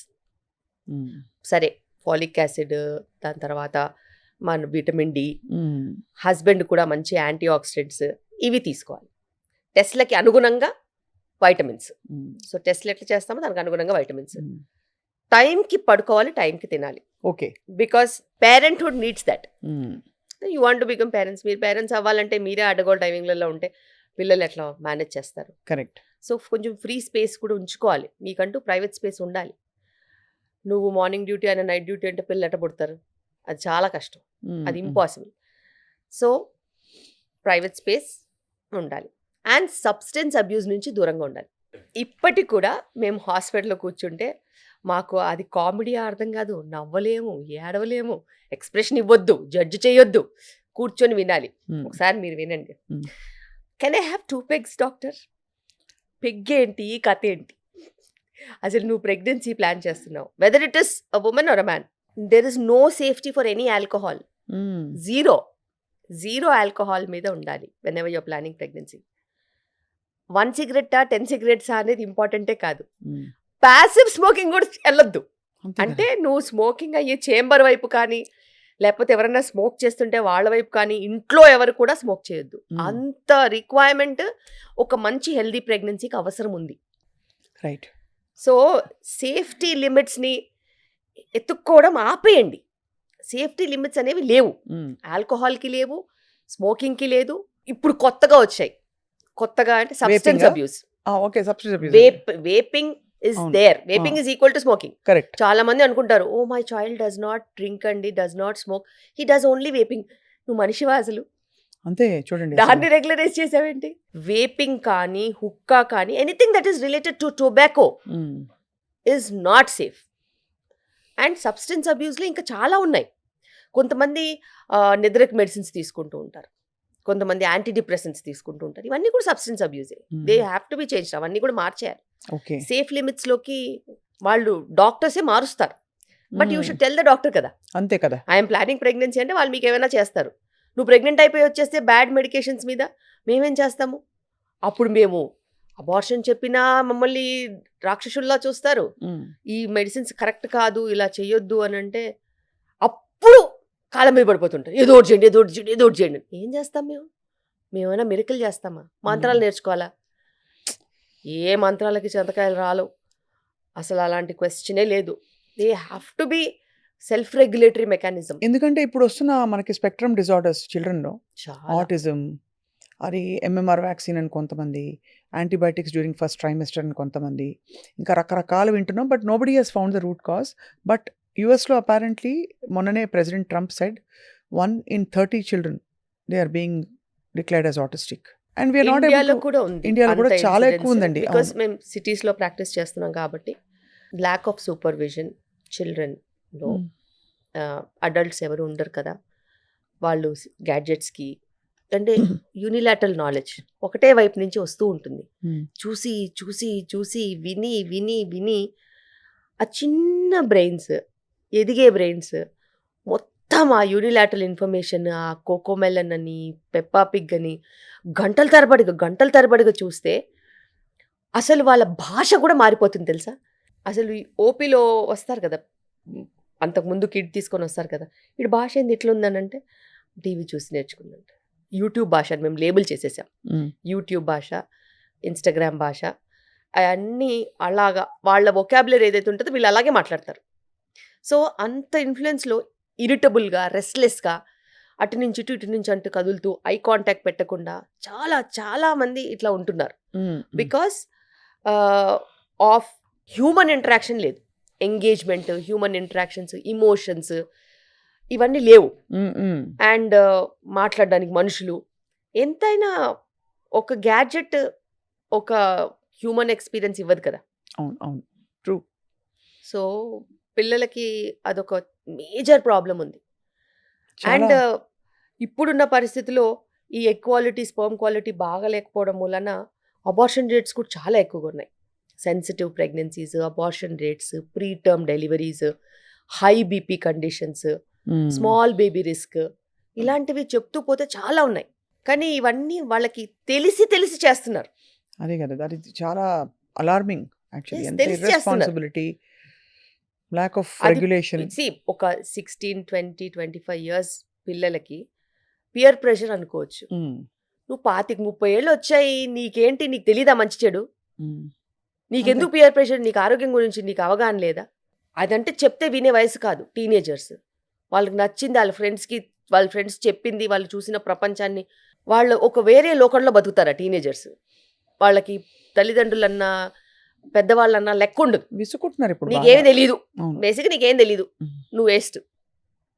సరే ఫాలిక్ యాసిడ్, దాని తర్వాత మన విటమిన్ డి, హస్బెండ్ కూడా మంచి యాంటీ ఆక్సిడెంట్స్ ఇవి తీసుకోవాలి. టెస్ట్లకి అనుగుణంగా వైటమిన్స్. సో టెస్ట్లు ఎట్లా చేస్తామో దానికి అనుగుణంగా వైటమిన్స్. టైంకి పడుకోవాలి, టైంకి తినాలి. Okay. Because parenthood needs that. You want to become parents. మీరు పేరెంట్స్ అవ్వాలంటే మీరే అడ్డగోలు టైమింగ్లలో ఉంటే పిల్లలు ఎట్లా మేనేజ్ చేస్తారు? కరెక్ట్. సో కొంచెం ఫ్రీ స్పేస్ కూడా ఉంచుకోవాలి, మీకంటూ ప్రైవేట్ స్పేస్ ఉండాలి. నువ్వు మార్నింగ్ డ్యూటీ అయినా నైట్ డ్యూటీ అంటే పిల్లలు ఎట్ట పుడతారు? అది చాలా కష్టం, అది ఇంపాసిబుల్. సో ప్రైవేట్ స్పేస్ ఉండాలి. అండ్ సబ్స్టెన్స్ అబ్యూస్ నుంచి దూరంగా ఉండాలి. ఇప్పటికి కూడా మేము హాస్పిటల్లో కూర్చుంటే మాకు అది కామెడీ అర్థం కాదు, నవ్వలేము, ఏడవలేము, ఎక్స్ప్రెషన్ ఇవ్వద్దు, జడ్జ్ చేయొద్దు, కూర్చొని వినాలి. ఒకసారి మీరు వినండి. Can I have 2 pegs doctor? Peg ఏంటి, కథ ఏంటి? అసలు నువ్వు ప్రెగ్నెన్సీ ప్లాన్ చేస్తున్నావు, whether it is a woman or a man, there is no safety for any alcohol. Zero alcohol మీద ఉండాలి when ever you're planning pregnancy. 1 cigarette 10 cigarettes అనేది ఇంపార్టెంటే కాదు, ప్యాసివ్ స్మోకింగ్ కూడా వెళ్ళొద్దు. అంటే నువ్వు స్మోకింగ్ అయ్యే చేంబర్ వైపు కానీ లేకపోతే ఎవరైనా స్మోక్ చేస్తుంటే వాళ్ళ వైపు కానీ ఇంట్లో ఎవరు కూడా స్మోక్ చేయొద్దు. అంత రిక్వైర్మెంట్ ఒక మంచి హెల్దీ ప్రెగ్నెన్సీకి అవసరం ఉంది. రైట్. సో సేఫ్టీ లిమిట్స్ని ఎత్తుక్కోవడం ఆపేయండి. సేఫ్టీ లిమిట్స్ అనేవి లేవు, ఆల్కహాల్కి లేవు, స్మోకింగ్కి లేదు. ఇప్పుడు కొత్తగా వచ్చాయి, కొత్తగా అంటే substance abuse. Okay, substance abuse. Vaping is there. Vaping is equal to smoking. Correct. చాలా మంది అనుకుంటారు, oh my child does not drink అండి, does not smoke, he does only vaping. నువ్వు మనిషివా అసలు? అంతే చూడండి, దాన్ని రెగ్యులరైజ్ చేసావేంటి? వేపింగ్ కానీ హుక్కా కానీ anything that is related to tobacco is not safe. And substance అబ్యూస్లో ఇంకా చాలా ఉన్నాయి. కొంతమంది నిద్రకు మెడిసిన్స్ తీసుకుంటూ ఉంటారు, కొంతమంది యాంటీ డిప్రెసెంట్స్ తీసుకుంటూ ఉంటారు. ఇవన్నీ కూడా సబ్స్టెన్స్ అబ్యూసే. They have to be changed. అవన్నీ కూడా మార్చేయాలి. సేఫ్ లిమిట్స్లోకి వాళ్ళు డాక్టర్సే మారుస్తారు. But you should tell the doctor కదా, అంతే కదా. ఐఎమ్ ప్లానింగ్ ప్రెగ్నెన్సీ అంటే వాళ్ళు మీకు ఏమైనా చేస్తారు. నువ్వు ప్రెగ్నెంట్ అయిపోయి వచ్చేస్తే బ్యాడ్ మెడికేషన్స్ మీద మేమేం చేస్తాము? అప్పుడు మేము అబార్షన్ చెప్పినా మమ్మల్ని రాక్షసుల్లా చూస్తారు. ఈ మెడిసిన్స్ కరెక్ట్ కాదు, ఇలా చెయ్యొద్దు అని అంటే అప్పుడు కాలం మీద పడిపోతుంటారు. ఏదో ఒకటి చేయండి, ఏదో ఒకటి చేయండి, ఏదో ఒకటి చేయండి. ఏం చేస్తాం మేము? మేమైనా మిరకల్ చేస్తామా? మంత్రాలు నేర్చుకోవాలా? ఏ మంత్రాలకి చింతకాయలు రాలవు. అసలు అలాంటి క్వశ్చనే లేదు. They have to B self regulatory mechanism. ఎందుకంటే ఇప్పుడు వస్తున్న మనకి స్పెక్ట్రమ్ డిజార్డర్స్ చిల్డ్రన్లో ఆటిజం, అది ఎంఎంఆర్ వ్యాక్సిన్ అని కొంతమంది, యాంటీబయాటిక్స్ డ్యూరింగ్ ఫస్ట్ ట్రైమెస్టర్ అని కొంతమంది, ఇంకా రకరకాలు వింటున్నాం. But nobody has found the root cause. But యుఎస్లో అపారెంట్లీ మొన్ననే president Trump said 1 in 30 children they are being declared as autistic. And we're not ఇండియాలో కూడా ఉంది. ఇండియాలో కూడా చాలా ఎక్కువ ఉందండి. బికాస్ మేము సిటీస్లో ప్రాక్టీస్ చేస్తున్నాం కాబట్టి ల్యాక్ ఆఫ్ సూపర్విజన్ చిల్డ్రన్లో. అడల్ట్స్ ఎవరు ఉండరు కదా, వాళ్ళు గ్యాడ్జెట్స్కి అంటే యూనిలాటరల్ నాలెడ్జ్ ఒకటే వైపు నుంచి వస్తూ ఉంటుంది. చూసి చూసి చూసి విని విని విని ఆ చిన్న బ్రెయిన్స్, ఎదిగే బ్రెయిన్స్ మొత్తం ఆ యూనిలాటరల్ ఇన్ఫర్మేషన్, ఆ కోకోమెలన్ అని, పెప్పా పిగ్ అని గంటల తరబడిగా చూస్తే అసలు వాళ్ళ భాష కూడా మారిపోతుంది తెలుసా. అసలు ఈ ఓపీలో వస్తారు కదా, అంతకుముందు కిడ్ తీసుకొని వస్తారు కదా, వీడి భాష ఏంది ఇట్లా ఉందనంటే టీవీ చూసి నేర్చుకుందంట. యూట్యూబ్ భాష అని మేము లేబుల్ చేసేసాం. యూట్యూబ్ భాష, ఇన్స్టాగ్రామ్ భాష, అవన్నీ అలాగా వాళ్ళ వొకాబులరీ ఏదైతే ఉంటుందో వీళ్ళు అలాగే మాట్లాడతారు. సో అంత ఇన్ఫ్లుయెన్స్లో ఇరిటబుల్గా, రెస్ట్లెస్గా అటు నుంచి ఇటు నుంచి అంటూ కదులుతూ ఐ కాంటాక్ట్ పెట్టకుండా చాలా చాలా మంది ఇట్లా ఉంటున్నారు. బికాస్ ఆఫ్ హ్యూమన్ ఇంటరాక్షన్ లేదు, ఎంగేజ్మెంట్, హ్యూమన్ ఇంటరాక్షన్స్, ఇమోషన్స్ ఇవన్నీ లేవు. అండ్ మాట్లాడడానికి మనుషులు, ఎంతైనా ఒక గ్యాడ్జెట్ ఒక హ్యూమన్ ఎక్స్పీరియన్స్ ఇవ్వదు కదా. అవును అవును, ట్రూ. సో పిల్లలకి అదొక మేజర్ ప్రాబ్లం ఉంది. అండ్ ఇప్పుడున్న పరిస్థితిలో ఈ ఎగ్ క్వాలిటీ, స్పర్మ్ క్వాలిటీ బాగా లేకపోవడం వలన అబార్షన్ రేట్స్ కూడా చాలా ఎక్కువగా ఉన్నాయి. Sensitive pregnancies, abortion rates, pre term deliveries, high BP conditions, small baby risk, ఇలాంటివి చెప్తూ పోతే చాలా ఉన్నాయి. కానీ ఇవన్నీ వాళ్ళకి తెలిసి చేస్తున్నారు. అదే కదా, దట్ ఇస్ చాలా అలార్మింగ్ యాక్చువల్లీ. Yes, ఎంత తెలిసి చేస్తున్నారు. ఇర్రెస్పాన్సిబిలిటీ, ల్యాక్ ఆఫ్ అది రెగ్యులేషన్. ఒక 16, 20, 25 ఇయర్స్ పిల్లలకి పియర్ ప్రెషర్ అనుకోవచ్చు. నువ్వు 25, 30 ఏళ్ళు వచ్చాయి, నీకేంటి, నీకు తెలీదా మంచి చెడు? నీకెందుకు పియర్ ప్రెషర్? నీకు ఆరోగ్యం గురించి నీకు అవగాహన లేదా? అదంటే చెప్తే వినే వయసు కాదు. టీనేజర్స్ వాళ్ళకి నచ్చింది, వాళ్ళ ఫ్రెండ్స్ చెప్పింది, వాళ్ళు చూసిన ప్రపంచాన్ని, వాళ్ళు ఒక వేరే లోకంలో బతుకుతారా టీనేజర్స్? వాళ్ళకి తల్లిదండ్రులన్నా పెద్దవాళ్ళన్నా లెక్క ఉండదు. విసుకుంటున్నారు ఇప్పుడు. నీకేమి తెలీదు, బేసిక్గా నీకేం తెలీదు, నువ్వు వేస్ట్,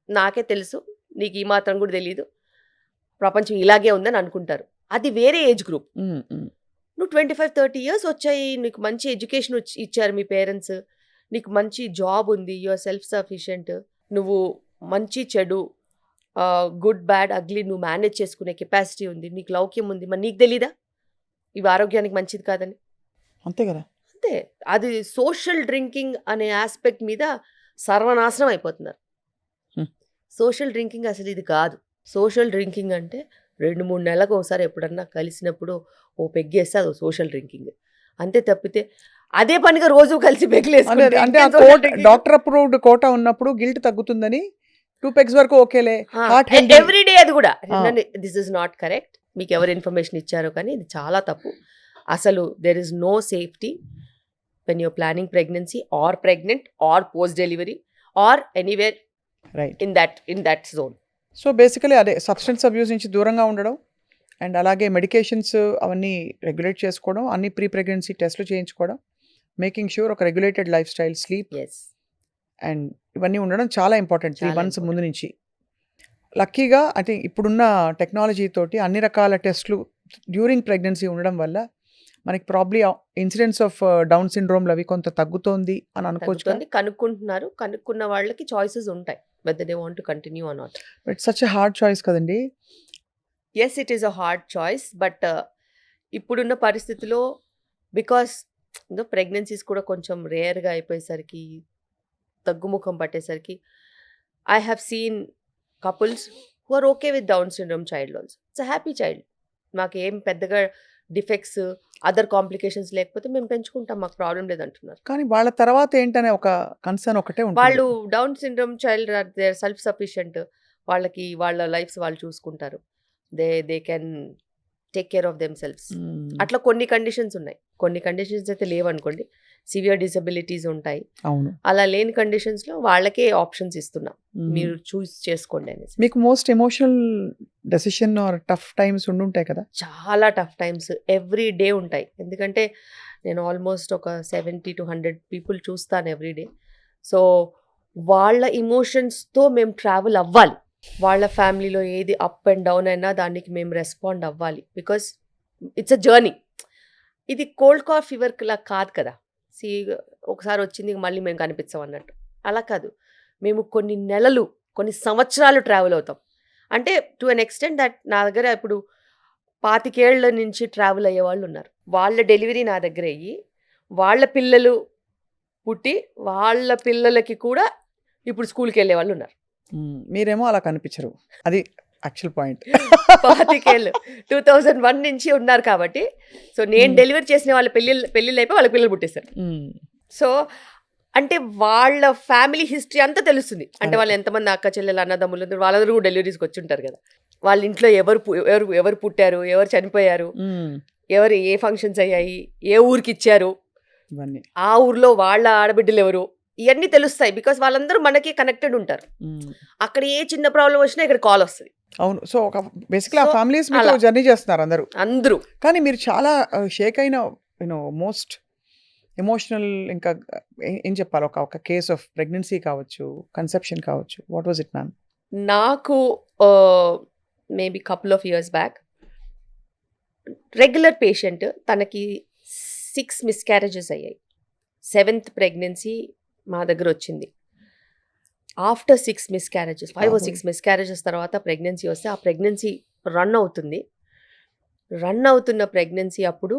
నాకే తెలుసు, నీకు ఈ మాత్రం కూడా తెలీదు, ప్రపంచం ఇలాగే ఉందని అనుకుంటారు. అది వేరే ఏజ్ గ్రూప్. నువ్వు 25, 30 ఇయర్స్ వచ్చాయి, నీకు మంచి ఎడ్యుకేషన్ ఇచ్చారు మీ పేరెంట్స్, నీకు మంచి జాబ్ ఉంది, యు ఆర్ సెల్ఫ్ సఫిషియెంట్, నువ్వు మంచి చెడు, గుడ్ బ్యాడ్ అగ్లీ నువ్వు మేనేజ్ చేసుకునే కెపాసిటీ ఉంది, నీకు లౌక్యం ఉంది, మరి నీకు తెలీదా ఇవి ఆరోగ్యానికి మంచిది కాదని? అంతే కదా. అంతే. అది సోషల్ డ్రింకింగ్ అనే ఆస్పెక్ట్ మీద సర్వనాశనం అయిపోతున్నారు. సోషల్ డ్రింకింగ్ అసలు ఇది కాదు. సోషల్ డ్రింకింగ్ అంటే 2-3 నెలలకు ఒకసారి ఎప్పుడన్నా కలిసినప్పుడు ఓ పెగ్గేస్తే అది సోషల్ డ్రింకింగ్ అంతే. తప్పితే అదే పనిగా రోజు కలిసి పెగ్గులేసుకుంటే అంటే డాక్టర్ అప్రూవ్డ్ కోటా ఉన్నప్పుడు గిల్ట్ తగ్గుతుందని 2 pegs వరకు ఓకేలే. ఎవ్రీ డే అది కూడా దిస్ ఇస్ నాట్ కరెక్ట్. మీకు ఎవరు ఇన్ఫర్మేషన్ ఇచ్చారో కానీ ఇది చాలా తప్పు. అసలు there is no safety when you're planning pregnancy or pregnant or post delivery or anywhere in that zone. So basically అదే సబ్స్టెన్స్ అబ్యూస్ నుంచి దూరంగా ఉండడం, అండ్ అలాగే మెడికేషన్స్ అవన్నీ రెగ్యులేట్ చేసుకోవడం, అన్ని ప్రీ ప్రెగ్నెన్సీ టెస్ట్లు చేయించుకోవడం, మేకింగ్ ష్యూర్ ఒక regulated life style, sleep, and ఇవన్నీ ఉండడం చాలా ఇంపార్టెంట్ 3 months ముందు నుంచి. లక్కీగా అంటే ఇప్పుడున్న టెక్నాలజీ తోటి అన్ని రకాల టెస్ట్లు డ్యూరింగ్ ప్రెగ్నెన్సీ ఉండడం వల్ల మనకి ప్రాబ్లీ ఇన్సిడెన్స్ ఆఫ్ డౌన్ సిండ్రోమ్లు అవి కొంత తగ్గుతోంది అని అనుకోవచ్చు. కనుక్కుంటున్నారు, కనుక్కున్న వాళ్ళకి చాయిసెస్ ఉంటాయి whether they want to continue or not. But it's such a hard choice కదండి. Yes, it is a hard choice, but ఇప్పుడున్న పరిస్థితిలో బికాస్ ప్రెగ్నెన్సీస్ కూడా కొంచెం రేర్గా అయిపోయేసరికి, తగ్గుముఖం పట్టేసరికి, I have seen couples who are okay with Down syndrome child also. It's a happy child. మాకు ఏం పెద్దగా డిఫెక్ట్స్, అదర్ కాంప్లికేషన్స్ లేకపోతే మేము పెంచుకుంటాం, మాకు ప్రాబ్లం లేదంటున్నారు. కానీ వాళ్ళ తర్వాత ఏంటనే ఒక కన్సర్న్ ఒకటే ఉంటుంది. వాళ్ళు down syndrome child or they self sufficient. వాళ్ళకి వాళ్ళ లైఫ్స్ వాళ్ళు చూసుకుంటారు. They can take care of them selves. అట్లా కొన్ని కండిషన్స్ ఉన్నాయి. కొన్ని కండిషన్స్ అయితే లేవనుకోండి, సివియర్ డిసబిలిటీస్ ఉంటాయి. అవును. అలా లేని కండిషన్స్లో వాళ్ళకే ఆప్షన్స్ ఇస్తున్నాం, మీరు చూస్ చేసుకోండి అనేసి. మీకు most emotional decision or tough times ఉండుంటాయి కదా? చాలా టఫ్ టైమ్స్ ఎవ్రీ డే ఉంటాయి. ఎందుకంటే నేను ఆల్మోస్ట్ ఒక 70 to 100 పీపుల్ చూస్తాను ఎవ్రీ డే. సో వాళ్ళ ఇమోషన్స్తో మేము ట్రావెల్ అవ్వాలి. వాళ్ళ ఫ్యామిలీలో ఏది అప్ అండ్ డౌన్ అయినా దానికి మేము రెస్పాండ్ అవ్వాలి. Because it's a journey. ఇది కోల్డ్ కాఫ్ ఫీవర్లా కాదు కదా. ఒకసారి వచ్చింది మళ్ళీ మేము కనిపించాం అన్నట్టు అలా కాదు. మేము కొన్ని నెలలు, కొన్ని సంవత్సరాలు ట్రావెల్ అవుతాం. అంటే టు అన్ ఎక్స్టెంట్ దట్ నా దగ్గర ఇప్పుడు 25 ఏళ్ల నుంచి ట్రావెల్ అయ్యే వాళ్ళు ఉన్నారు. వాళ్ళ డెలివరీ నా దగ్గర అయ్యి, వాళ్ళ పిల్లలు పుట్టి, వాళ్ళ పిల్లలకి కూడా ఇప్పుడు స్కూల్కి వెళ్ళే వాళ్ళు ఉన్నారు. మీరేమో అలా కనిపించరు, అది యాక్చువల్ పాయింట్. 25 ఏళ్ళు 2001 నుంచి ఉన్నారు కాబట్టి. సో నేను డెలివరీ చేసిన వాళ్ళ పెళ్ళిళ్ళు అయిపోయి వాళ్ళ పిల్లలు పుట్టేశారు. సో అంటే వాళ్ళ ఫ్యామిలీ హిస్టరీ అంతా తెలుస్తుంది. అంటే వాళ్ళు ఎంతమంది అక్క చెల్లెలు అన్నదమ్ములు వాళ్ళందరూ కూడా డెలివరీస్కి వచ్చి ఉంటారు కదా. వాళ్ళ ఇంట్లో ఎవరు పుట్టారు, ఎవరు చనిపోయారు, ఎవరు ఏ ఫంక్షన్స్ అయ్యాయి, ఏ ఊరికి ఇచ్చారు, ఆ ఊర్లో వాళ్ళ ఆడబిడ్డలు ఎవరు, ఇవన్నీ తెలుస్తాయి. బికాస్ వాళ్ళందరూ మనకి కనెక్టెడ్ ఉంటారు. అక్కడ ఏ చిన్న ప్రాబ్లం వచ్చినా ఇక్కడ కాల్ వస్తుంది. అవును. సో ఒక బేసిక్లీ ఆ ఫ్యామిలీస్ మీతో జర్నీ చేస్తున్నారు అందరూ. కానీ మీరు చాలా షేక్ అయిన మోస్ట్ ఎమోషనల్, ఇంకా ఏం చెప్పాలి, ఒక కేస్ ఆఫ్ ప్రెగ్నెన్సీ కావచ్చు, కన్సెప్షన్ కావచ్చు, వాట్ వాజ్ ఇట్ మ్యామ్? నాకు maybe couple of years back regular patient, తనకి 6 మిస్క్యారేజెస్ అయ్యాయి. 7th ప్రెగ్నెన్సీ మా దగ్గర వచ్చింది. ఆఫ్టర్ 6 మిస్క్యారేజెస్, 5 or 6 మిస్క్యారేజెస్ తర్వాత ప్రెగ్నెన్సీ వస్తే, ఆ ప్రెగ్నెన్సీ రన్ అవుతున్న ప్రెగ్నెన్సీ అప్పుడు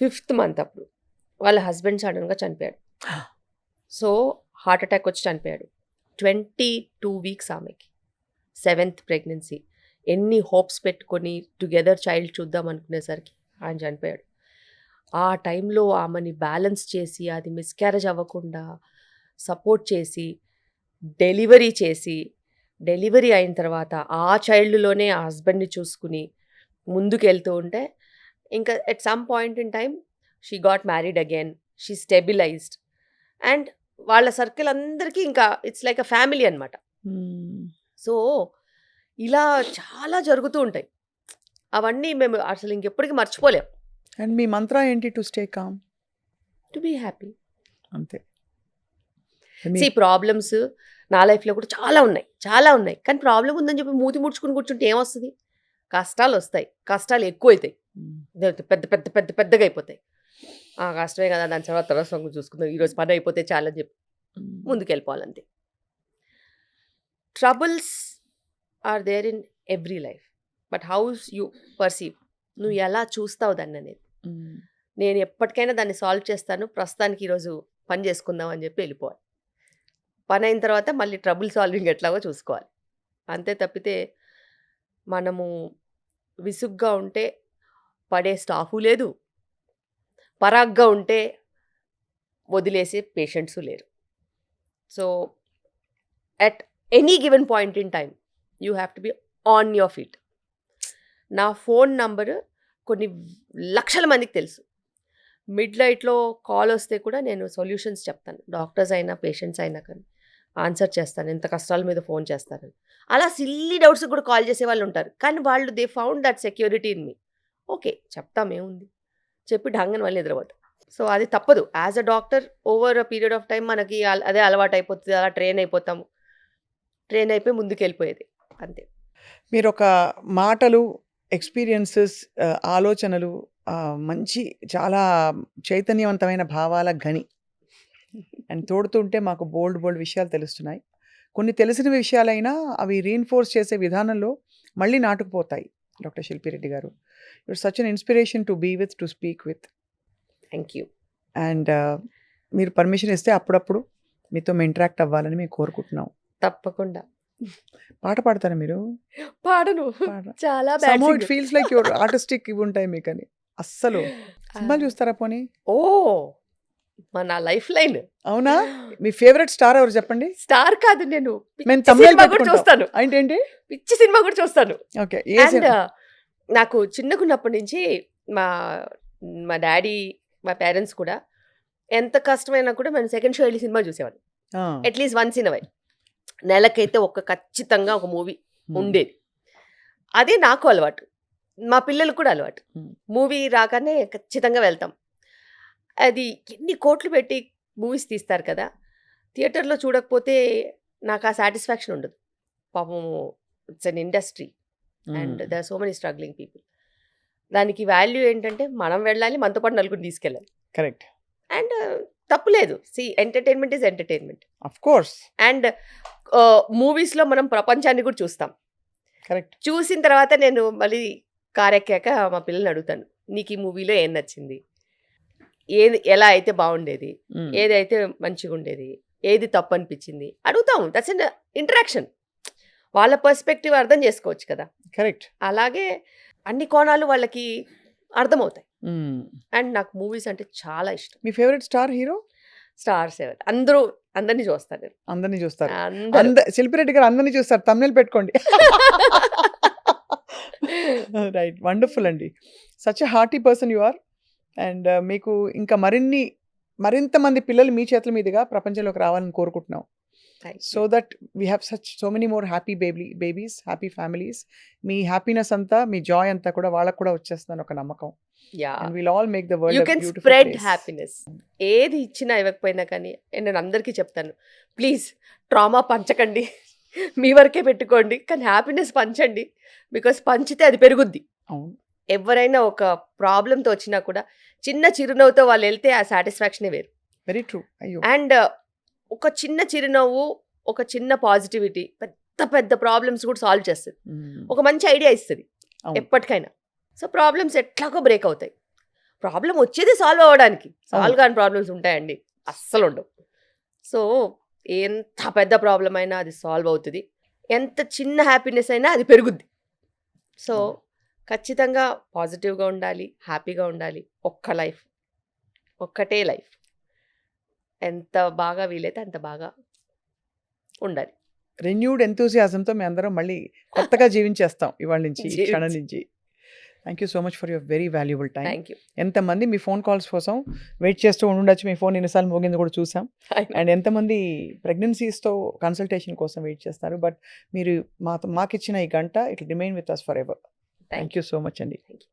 5th మంత్ అప్పుడు వాళ్ళ హస్బెండ్ సడన్గా చనిపోయాడు. సో హార్ట్ అటాక్ వచ్చి చనిపోయాడు. 22 వీక్స్ ఆమెకి, 7th ప్రెగ్నెన్సీ. ఎన్ని హోప్స్ పెట్టుకొని టుగెదర్ చైల్డ్ చూద్దాం అనుకునేసరికి ఆయన చనిపోయాడు. ఆ టైంలో ఆమెని బ్యాలెన్స్ చేసి, అది మిస్క్యారేజ్ అవ్వకుండా సపోర్ట్ చేసి, డెలివరీ అయిన తర్వాత ఆ చైల్డ్లోనే ఆ హస్బెండ్ని చూసుకుని ముందుకు వెళ్తూ ఉంటే, ఇంకా at some point in time she got married again, she stabilised. And వాళ్ళ సర్కిల్ అందరికీ ఇంకా ఇట్స్ లైక్ అ ఫ్యామిలీ అనమాట. సో ఇలా చాలా జరుగుతూ ఉంటాయి. అవన్నీ మేము అసలు ఇంకెప్పటికీ మర్చిపోలేం. అండ్ మీ మంత్ర ఏంటి? To stay calm, to be happy, అంతే. ప్రాబ్లమ్స్ నా లైఫ్లో కూడా చాలా ఉన్నాయి. కానీ ప్రాబ్లం ఉందని చెప్పి మూతి ముడుచుకుని కూర్చుంటే ఏమొస్తుంది? కష్టాలు వస్తాయి, కష్టాలు ఎక్కువ అవుతాయి, పెద్దగా అయిపోతాయి. కష్టమే కదా, దాని తర్వాత చూసుకుందాం, ఈరోజు పని అయిపోతే చాలని చెప్పి ముందుకు వెళ్ళిపోవాలంతే. Troubles are there in every life, but how you perceive, నువ్వు ఎలా చూస్తావు దాన్ని అనేది. నేను ఎప్పటికైనా దాన్ని సాల్వ్ చేస్తాను, ప్రస్తుతానికి ఈరోజు పని చేసుకుందాం అని చెప్పి వెళ్ళిపోవాలి. పని అయిన తర్వాత మళ్ళీ ట్రబుల్ సాల్వింగ్ ఎట్లాగో చూసుకోవాలి, అంతే. తప్పితే మనము విసుగ్గా ఉంటే పడే స్టాఫు లేదు, పరాగ్గా ఉంటే వదిలేసే పేషెంట్స్ లేరు. So at any given point in time you have to be on your feet. నా ఫోన్ నంబరు కొన్ని లక్షల మందికి తెలుసు. మిడ్ నైట్లో కాల్ వస్తే కూడా నేను సొల్యూషన్స్ చెప్తాను. డాక్టర్స్ అయినా పేషెంట్స్ అయినా కానీ ఆన్సర్ చేస్తాను, ఎంత కష్టాల మీద ఫోన్ చేస్తానని. అలా సిల్లీ డౌట్స్ కూడా కాల్ చేసే వాళ్ళు ఉంటారు. కానీ వాళ్ళు they found that security in me. Okay చెప్తామేముంది చెప్పి ఢంగని వాళ్ళు నిద్రపోతాం. సో అది తప్పదు. As a doctor over a period of time మనకి అదే అలవాటు అయిపోతుంది, అలా ట్రైన్ అయిపోతాము. ట్రైన్ అయిపోయి ముందుకు వెళ్ళిపోయేది అంతే. మీరు ఒక మాటలు, ఎక్స్పీరియన్సెస్, ఆలోచనలు, మంచి చాలా చైతన్యవంతమైన భావాల గని అండ్ తోడుతుంటే మాకు బోల్డ్ విషయాలు తెలుస్తున్నాయి. కొన్ని తెలిసిన విషయాలైనా అవి రీఇన్ఫోర్స్ చేసే విధానంలో మళ్ళీ నాటుకుపోతాయి. Doctor Shilpi Reddy garu, you're such an inspiration to be with, to speak with. Thank you. And మీరు పర్మిషన్ ఇస్తే అప్పుడప్పుడు మీతో మేము ఇంటరాక్ట్ అవ్వాలని మేము కోరుకుంటున్నాం. తప్పకుండా. పాట పాడతారా మీరు? పాడను. పాడరా? చాలా bad somehow it singer. Feels like your artistic ఇవి ఉంటాయి మీకని. అస్సలు సినిమాలు చూస్తారా పోనీ? ఓహ్! నా లైఫ్ లైన్. అవునా? మీ ఫేవరెట్ స్టార్ ఎవరు చెప్పండి? స్టార్ కాదు, నేను మేము పిచ్చి thumbnail సినిమా కూడా పెట్టుకుంటాం. చూస్తాను. ఏంటేంటి? పిచ్చి సినిమా కూడా చూస్తాను. ఓకే. A and cinema? నాకు చిన్నగున్నప్పటి నుంచి మా మా డాడీ, మా పేరెంట్స్ కూడా ఎంత కష్టమైనా కూడా మేము సెకండ్ షో వెళ్ళి సినిమా చూసేవాళ్ళం. ఆ. At least once in a while. నెలకైతే ఖచ్చితంగా ఒక మూవీ ఉండేది. అదే నాకు అలవాటు, మా పిల్లలకు కూడా అలవాటు. Hmm. మూవీ రాగానే ఖచ్చితంగా వెళ్తాం. అది ఎన్ని కోట్లు పెట్టి మూవీస్ తీస్తారు కదా, థియేటర్లో చూడకపోతే నాకు ఆ సాటిస్ఫాక్షన్ ఉండదు. పాపం it's an industry and the so many struggling people. దానికి వాల్యూ ఏంటంటే మనం వెళ్ళాలి, మనతో పాటు నలుగురిని తీసుకెళ్ళాలి. కరెక్ట్. అండ్ తప్పులేదు. Entertainment is entertainment. Of course. And మూవీస్లో మనం ప్రపంచాన్ని కూడా చూస్తాం. కరెక్ట్. చూసిన తర్వాత నేను మళ్ళీ కారెక్కాక మా పిల్లల్ని అడుగుతాను, నీకు ఈ మూవీలో ఏం నచ్చింది, ఏది ఎలా అయితే బాగుండేది, ఏదైతే మంచిగా ఉండేది, ఏది తప్పు అనిపించింది అడుగుతాం. That's an interaction. వాళ్ళ పర్స్పెక్టివ్ అర్థం చేసుకోవచ్చు కదా. కరెక్ట్. అలాగే అన్ని కోణాలు వాళ్ళకి అర్థమవుతాయి. అండ్ నాకు మూవీస్ అంటే చాలా ఇష్టం. మీ ఫేవరెట్ స్టార్ హీరో? స్టార్స్ ఎవరు అందరినీ చూస్తాను నేను. అందరినీ చూస్తారు. అందరూ. శిల్పిరెడ్డి గారు అందరినీ చూస్తారు. thumbnail పెట్టుకోండి. రైట్. వండర్ఫుల్ అండి. Such a hearty person you are. And మీకు ఇంకా మరింత మంది పిల్లలు మీ చేతుల మీదుగా ప్రపంచంలోకి రావాలని కోరుకుంటున్నాం. Thank you. So that we have so many more happy babies, happy families. Me happiness అంతా, మీ జాయ్ అంతా కూడా వాళ్ళకు కూడా వచ్చేస్తుందని ఒక నమ్మకం. Yeah. And will all make the you world can spread happiness. ఏది ఇచ్చినా ఇవ్వకపోయినా కానీ నేను అందరికీ చెప్తాను, ప్లీజ్ ట్రామా పంచకండి, మీ వరకే పెట్టుకోండి, కానీ హ్యాపీనెస్ పంచండి. బికాస్ పంచితే అది పెరుగుద్ది. అవును. ఎవరైనా ఒక ప్రాబ్లంతో వచ్చినా కూడా చిన్న చిరునవ్వుతో వాళ్ళు వెళ్తే ఆ సాటిస్ఫాక్షనే వేరు. Very true. అయ్యో. అండ్ ఒక చిన్న చిరునవ్వు, ఒక చిన్న పాజిటివిటీ పెద్ద పెద్ద ప్రాబ్లమ్స్ కూడా సాల్వ్ చేస్తుంది. ఒక మంచి ఐడియా ఇస్తుంది అవును. ఎప్పటికైనా. సో ప్రాబ్లమ్స్ ఎట్లాగో బ్రేక్ అవుతాయి. ప్రాబ్లం వచ్చేది సాల్వ్ అవ్వడానికి. సాల్వ్ కాని ప్రాబ్లమ్స్ ఉంటాయండి? అస్సలు ఉండవు. సో ఎంత పెద్ద ప్రాబ్లం అయినా అది సాల్వ్ అవుతుంది, ఎంత చిన్న హ్యాపీనెస్ అయినా అది పెరుగుద్ది. సో ఖచ్చితంగా పాజిటివ్గా ఉండాలి, హ్యాపీగా ఉండాలి. ఒక్కటే లైఫ్. ఎంత బాగా వీలైతే అంత బాగా ఉండాలి. రెన్యూడ్ ఎంతూసియాజంతో మేము అందరం మళ్ళీ కొత్తగా జీవించేస్తాం ఇవాళ నుంచి, ఈ క్షణం నుంచి. Thank you so much for your very valuable time. Thank you. ఎంతమంది మీ ఫోన్ కాల్స్ కోసం వెయిట్ చేస్తూ ఉండొచ్చు. మీ ఫోన్ ఎన్నిసార్లు మోగింది కూడా చూసాం. అండ్ ఎంతమంది ప్రెగ్నెన్సీస్తో కన్సల్టేషన్ కోసం వెయిట్ చేస్తారు. బట్ మీరు మాకిచ్చిన ఈ గంట it remain with us forever. Thank you so much అండి. Thank you.